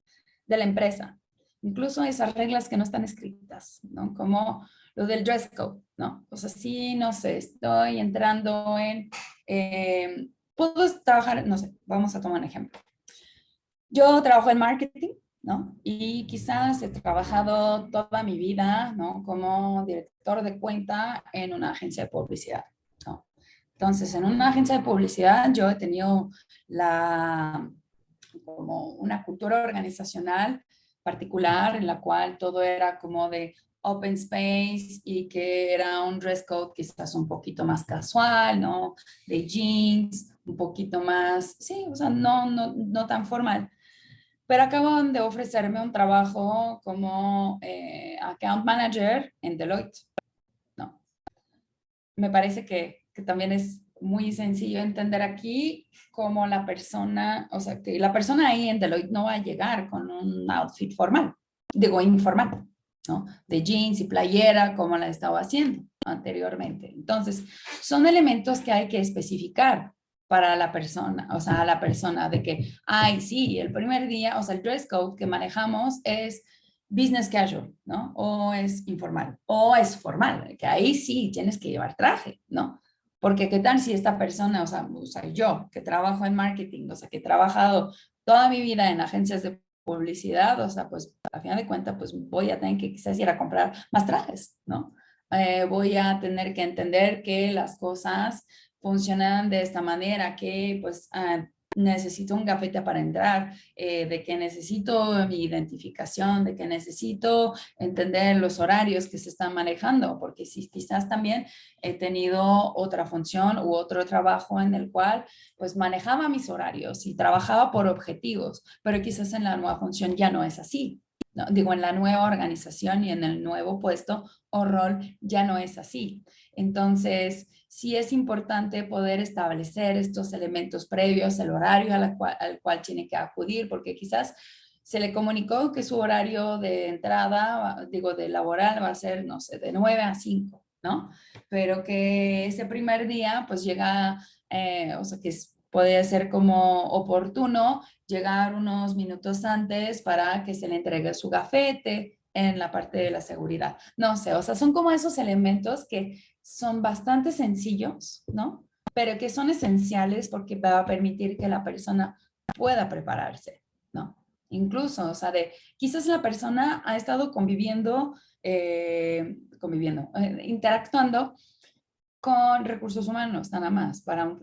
de la empresa, incluso esas reglas que no están escritas, ¿no? Como lo del dress code, ¿no? O sea, sí, no sé, estoy entrando puedo trabajar, no sé, vamos a tomar un ejemplo. Yo trabajo en marketing, ¿no? Y quizás he trabajado toda mi vida, ¿no? Como director de cuenta en una agencia de publicidad, ¿no? Entonces, en una agencia de publicidad yo he tenido como una cultura organizacional particular en la cual todo era como de open space y que era un dress code quizás un poquito más casual, ¿no? De jeans, un poquito más, sí, o sea, no tan formal. Pero acaban de ofrecerme un trabajo como account manager en Deloitte, ¿no? Me parece que también es muy sencillo entender aquí cómo la persona, o sea, que la persona ahí en Deloitte no va a llegar con un outfit formal, digo informal, ¿no? De jeans y playera como la estaba haciendo anteriormente. Entonces, son elementos que hay que especificar para la persona, o sea, a la persona de que, ay, sí, el primer día, o sea, el dress code que manejamos es business casual, ¿no? O es informal, o es formal, que ahí sí tienes que llevar traje, ¿no? Porque qué tal si esta persona, o sea, yo que trabajo en marketing, o sea, que he trabajado toda mi vida en agencias de publicidad, o sea, pues a final de cuentas, pues voy a tener que quizás ir a comprar más trajes, ¿no? Voy a tener que entender que las cosas funcionan de esta manera, que pues necesito un gafete para entrar, de que necesito mi identificación, de que necesito entender los horarios que se están manejando, porque si quizás también he tenido otra función u otro trabajo en el cual pues manejaba mis horarios y trabajaba por objetivos, pero quizás en la nueva función ya no es así. No, digo, en la nueva organización y en el nuevo puesto o rol ya no es así. Entonces, sí es importante poder establecer estos elementos previos, el horario al cual tiene que acudir, porque quizás se le comunicó que su horario de entrada, digo, de laboral va a ser, no sé, de 9 a 5, ¿no? Pero que ese primer día, pues llega, o sea, que puede ser como oportuno llegar unos minutos antes para que se le entregue su gafete en la parte de la seguridad. No sé, o sea, son como esos elementos que son bastante sencillos, ¿no? Pero que son esenciales porque va a permitir que la persona pueda prepararse, ¿no? Incluso, o sea, de quizás la persona ha estado interactuando con recursos humanos, nada más, para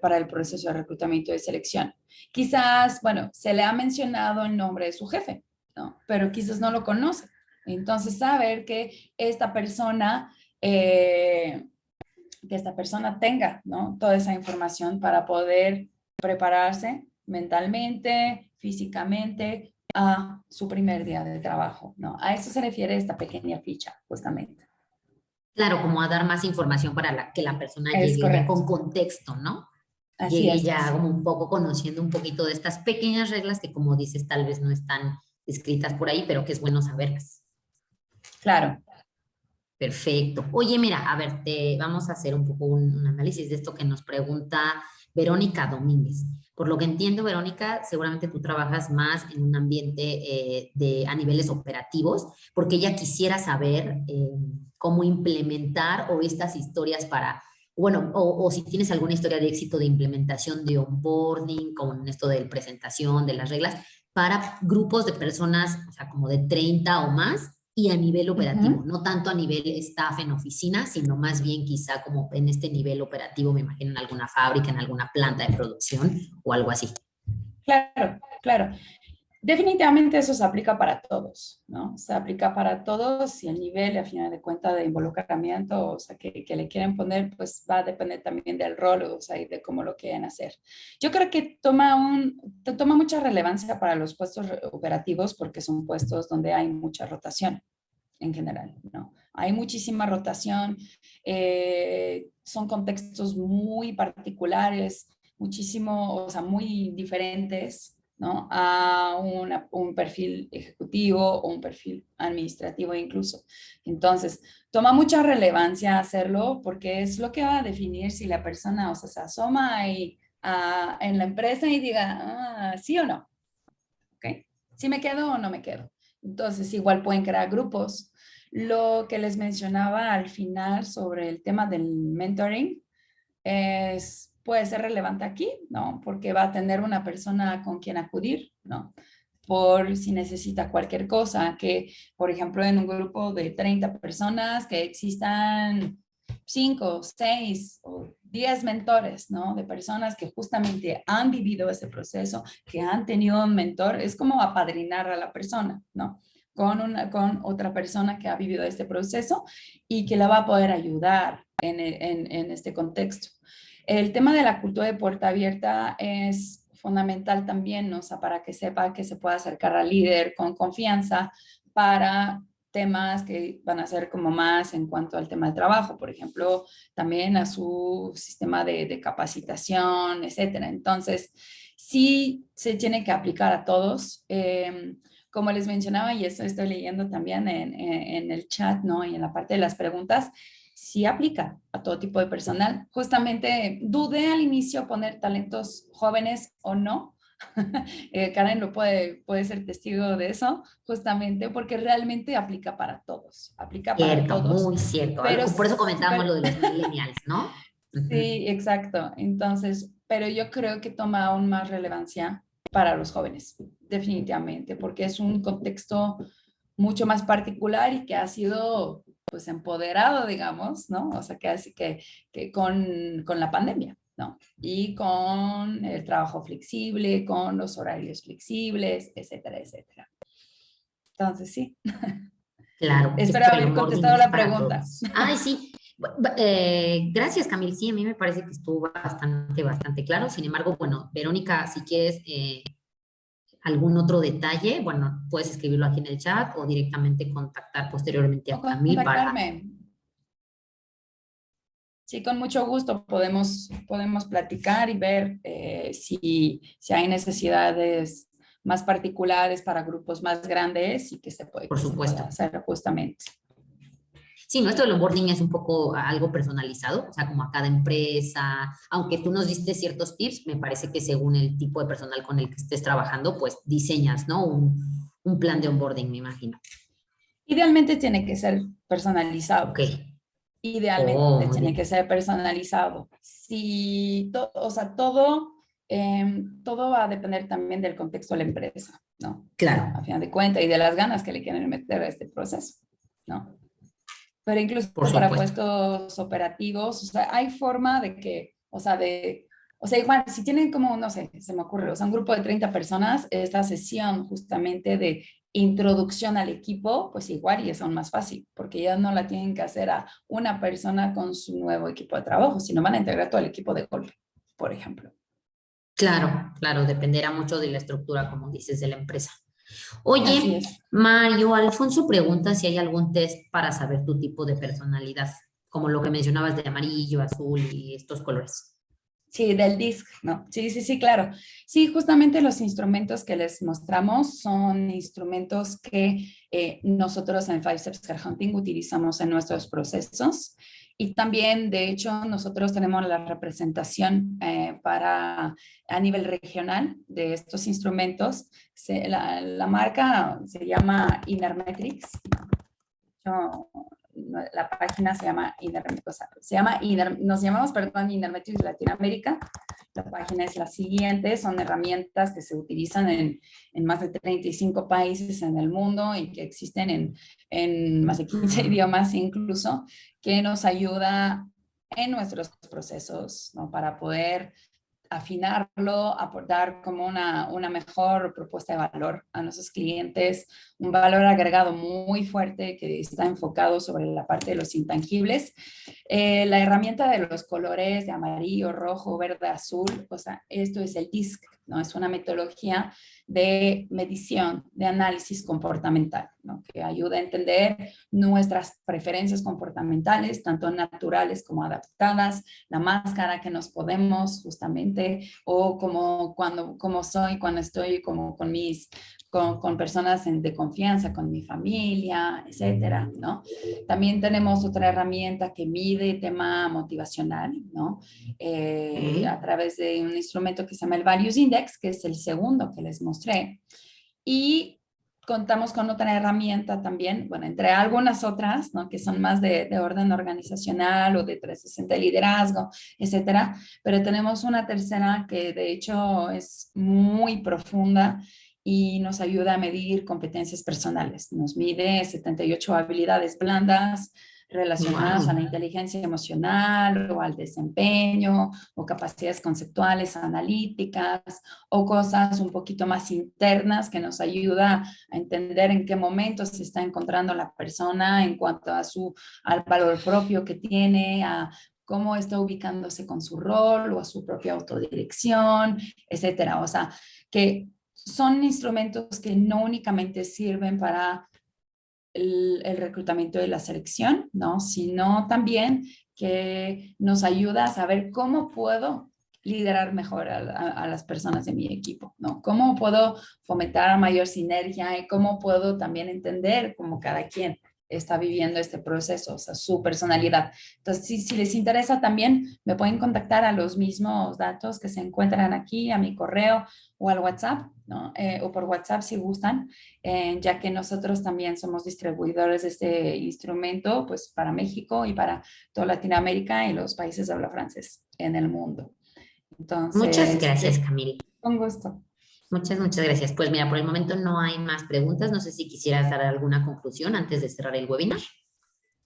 para el proceso de reclutamiento y selección. Quizás, bueno, se le ha mencionado el nombre de su jefe, ¿no? Pero quizás no lo conoce. Entonces, saber eh, que esta persona tenga, ¿no? Toda esa información para poder prepararse mentalmente, físicamente, a su primer día de trabajo, ¿no? A eso se refiere esta pequeña ficha, justamente. Claro, como a dar más información para que la persona Es llegue ya con correcto. contexto, ¿no? Así Llegue es. ya como un poco conociendo un poquito de estas pequeñas reglas que, como dices, tal vez no están escritas por ahí, pero que es bueno saberlas. Claro. Perfecto. Oye, mira, a ver, vamos a hacer un poco un análisis de esto que nos pregunta Verónica Domínguez. Por lo que entiendo, Verónica, seguramente tú trabajas más en un ambiente a niveles operativos, porque ella quisiera saber cómo implementar o estas historias para, bueno, o si tienes alguna historia de éxito de implementación de onboarding, con esto de presentación, de las reglas, para grupos de personas, o sea, como de 30 o más y a nivel operativo, Ujú. no tanto a nivel staff en oficina, sino más bien quizá como en este nivel operativo, me imagino en alguna fábrica, en alguna planta de producción o algo así. Claro, claro. Definitivamente eso se aplica para todos, ¿no? Se aplica para todos y el nivel, a final de cuentas, de involucramiento, o sea, que le quieren poner, pues va a depender también del rol, o sea, y de cómo lo quieren hacer. Yo creo que toma mucha relevancia para los puestos operativos porque son puestos donde hay mucha rotación en general, ¿no? Hay muchísima rotación, son contextos muy particulares, muchísimo, o sea, muy diferentes, ¿no? A un perfil ejecutivo o un perfil administrativo incluso. Entonces, toma mucha relevancia hacerlo porque es lo que va a definir si la persona, o sea, se asoma ahí en la empresa y diga, sí o no, ¿ok? ¿Sí me quedo o no me quedo? Entonces, igual pueden crear grupos. Lo que les mencionaba al final sobre el tema del mentoring puede ser relevante aquí, ¿no? Porque va a tener una persona con quien acudir, ¿no? Por si necesita cualquier cosa, que por ejemplo en un grupo de 30 personas que existan 5, 6 o 10 mentores, ¿no? De personas que justamente han vivido ese proceso, que han tenido un mentor, es como apadrinar a la persona, ¿no? Con otra persona que ha vivido este proceso y que la va a poder ayudar en este contexto. El tema de la cultura de puerta abierta es fundamental también, ¿no? O sea, para que sepa que se pueda acercar al líder con confianza para temas que van a ser como más en cuanto al tema del trabajo, por ejemplo, también a su sistema de capacitación, etcétera. Entonces, sí se tiene que aplicar a todos. Como les mencionaba, y eso estoy leyendo también en el chat, ¿no? Y en la parte de las preguntas, sí aplica a todo tipo de personal. Justamente dudé al inicio poner talentos jóvenes o no. Karen puede ser testigo de eso, justamente porque realmente aplica para Cierto, todos, muy cierto. pero, Por eso comentábamos pero lo de los millennials, ¿no? Ujú. sí, exacto. Entonces, pero yo creo que toma aún más relevancia para los jóvenes, definitivamente, porque es un contexto mucho más particular y que ha sido pues empoderado, digamos, ¿no? O sea, que con la pandemia, ¿no? Y con el trabajo flexible, con los horarios flexibles, etcétera, etcétera. Entonces, sí, Claro, espero esto del haber onboarding contestado es la para pregunta. todos. Ay, sí. Gracias, Camil. Sí, a mí me parece que estuvo bastante claro. Sin embargo, bueno, Verónica, si quieres algún otro detalle, bueno, puedes escribirlo aquí en el chat o directamente contactar posteriormente O a Camil para... contactarme. Sí, con mucho gusto podemos platicar y ver si hay necesidades más particulares para grupos más grandes y Por que se pueda supuesto. hacer justamente. Sí, nuestro onboarding es un poco algo personalizado, o sea, como a cada empresa, aunque tú nos diste ciertos tips, me parece que según el tipo de personal con el que estés trabajando, pues diseñas, ¿no? Un plan de onboarding, me imagino. Idealmente tiene que ser Ok. personalizado. Oh, Idealmente muy tiene que bien. ser personalizado. Si o sea, todo va a depender también del contexto de la empresa, ¿no? A Claro, final de cuentas y de las ganas que le quieren meter a este proceso, ¿no? Pero incluso por para supuesto. puestos operativos, o sea, hay forma de que, o sea, igual, si tienen como, no sé, se me ocurre, o sea, un grupo de 30 personas, esta sesión justamente de introducción al equipo, pues igual y es aún más fácil, porque ya no la tienen que hacer a una persona con su nuevo equipo de trabajo, sino van a integrar todo el equipo de golpe, por ejemplo. Claro, dependerá mucho de la estructura, como dices, de la empresa. Así Oye, es. Mario, Alfonso pregunta si hay algún test para saber tu tipo de personalidad, como lo que mencionabas de amarillo, azul y estos colores. Sí, del disc, ¿no? Sí, sí, sí, claro. Sí, justamente los instrumentos que les mostramos son instrumentos que nosotros en Five Steps Headhunting utilizamos en nuestros procesos y también, de hecho, nosotros tenemos la representación a nivel regional de estos instrumentos. La marca se llama Innermetrics. Yo, la página se llama nos llamamos, perdón, Innermetrics Latinoamérica. La página es la siguiente, son herramientas que se utilizan en más de 35 países en el mundo y que existen en más de 15 idiomas incluso, que nos ayuda en nuestros procesos, ¿no? Para poder afinarlo, aportar como una mejor propuesta de valor a nuestros clientes, un valor agregado muy fuerte que está enfocado sobre la parte de los intangibles. La herramienta de los colores de amarillo, rojo, verde, azul, o sea, esto es el DISC, ¿no? Es una metodología de medición, de análisis comportamental, ¿no? Que ayuda a entender nuestras preferencias comportamentales, tanto naturales como adaptadas, la máscara que nos podemos justamente, o como soy cuando estoy como con personas de confianza, con mi familia, etcétera, ¿no? También tenemos otra herramienta que mide tema motivacional, ¿no? A Ok. través de un instrumento que se llama el Values Index, que es el segundo que les mostré. Y contamos con otra herramienta también, bueno, entre algunas otras, ¿no? Que son más de orden organizacional o de 360 liderazgo, etcétera. Pero tenemos una tercera que de hecho es muy profunda y nos ayuda a medir competencias personales. Nos mide 78 habilidades blandas, relacionadas a la Wow. inteligencia emocional o al desempeño o capacidades conceptuales, analíticas o cosas un poquito más internas que nos ayuda a entender en qué momento se está encontrando la persona en cuanto a al valor propio que tiene, a cómo está ubicándose con su rol o a su propia autodirección, etcétera. O sea, que son instrumentos que no únicamente sirven para el reclutamiento y la selección, ¿no? Sino también que nos ayuda a saber cómo puedo liderar mejor a las personas de mi equipo, ¿no? Cómo puedo fomentar mayor sinergia y cómo puedo también entender cómo cada quien está viviendo este proceso, o sea, su personalidad. Entonces, si les interesa también, me pueden contactar a los mismos datos que se encuentran aquí, a mi correo o al WhatsApp, ¿no? O por WhatsApp si gustan, ya que nosotros también somos distribuidores de este instrumento, pues para México y para toda Latinoamérica y los países de habla francés en el mundo. Muchas Entonces, gracias, Camille. con gusto. Muchas gracias. Pues mira, por el momento no hay más preguntas. No sé si quisieras dar alguna conclusión antes de cerrar el webinar.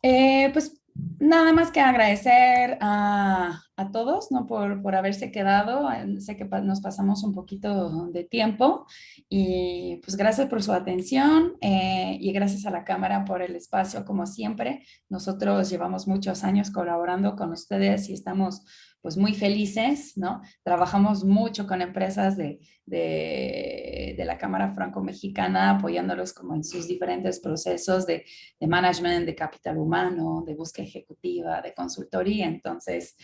Pues nada más que agradecer a todos, ¿no? Por haberse quedado. Sé que nos pasamos un poquito de tiempo y pues gracias por su atención y gracias a la cámara por el espacio, como siempre. Nosotros llevamos muchos años colaborando con ustedes y estamos pues muy felices, ¿no? Trabajamos mucho con empresas de la Cámara Franco-Mexicana, apoyándolos como en sus diferentes procesos de management, de capital humano, de búsqueda ejecutiva, de consultoría. Entonces,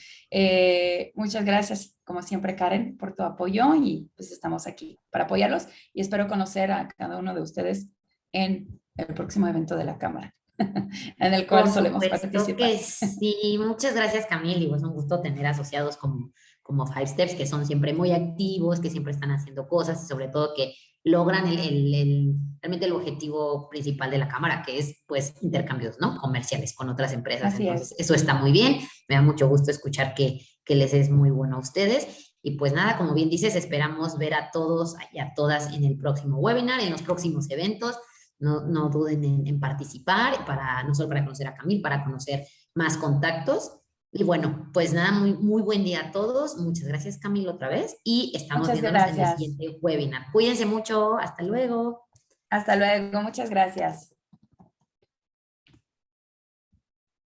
muchas gracias, como siempre, Karen, por tu apoyo y pues estamos aquí para apoyarlos y espero conocer a cada uno de ustedes en el próximo evento de la Cámara, en el cual Por solemos supuesto participar. que sí. Muchas gracias, Camille. Y pues un gusto tener asociados como Five Steps, que son siempre muy activos, que siempre están haciendo cosas y sobre todo que logran realmente el objetivo principal de la cámara, que es pues intercambios, ¿no? Comerciales con otras empresas. Así Entonces, es. eso está muy bien. Me da mucho gusto escuchar que les es muy bueno a ustedes. Y pues nada, como bien dices, esperamos ver a todos y a todas en el próximo webinar, en los próximos eventos. No duden en participar, no solo para conocer a Camil, para conocer más contactos. Y bueno, pues nada, muy buen día a todos. Muchas gracias, Camilo, otra vez. Y estamos Muchas viéndonos en el gracias. siguiente webinar. Cuídense mucho. Hasta luego. Hasta luego. Muchas gracias.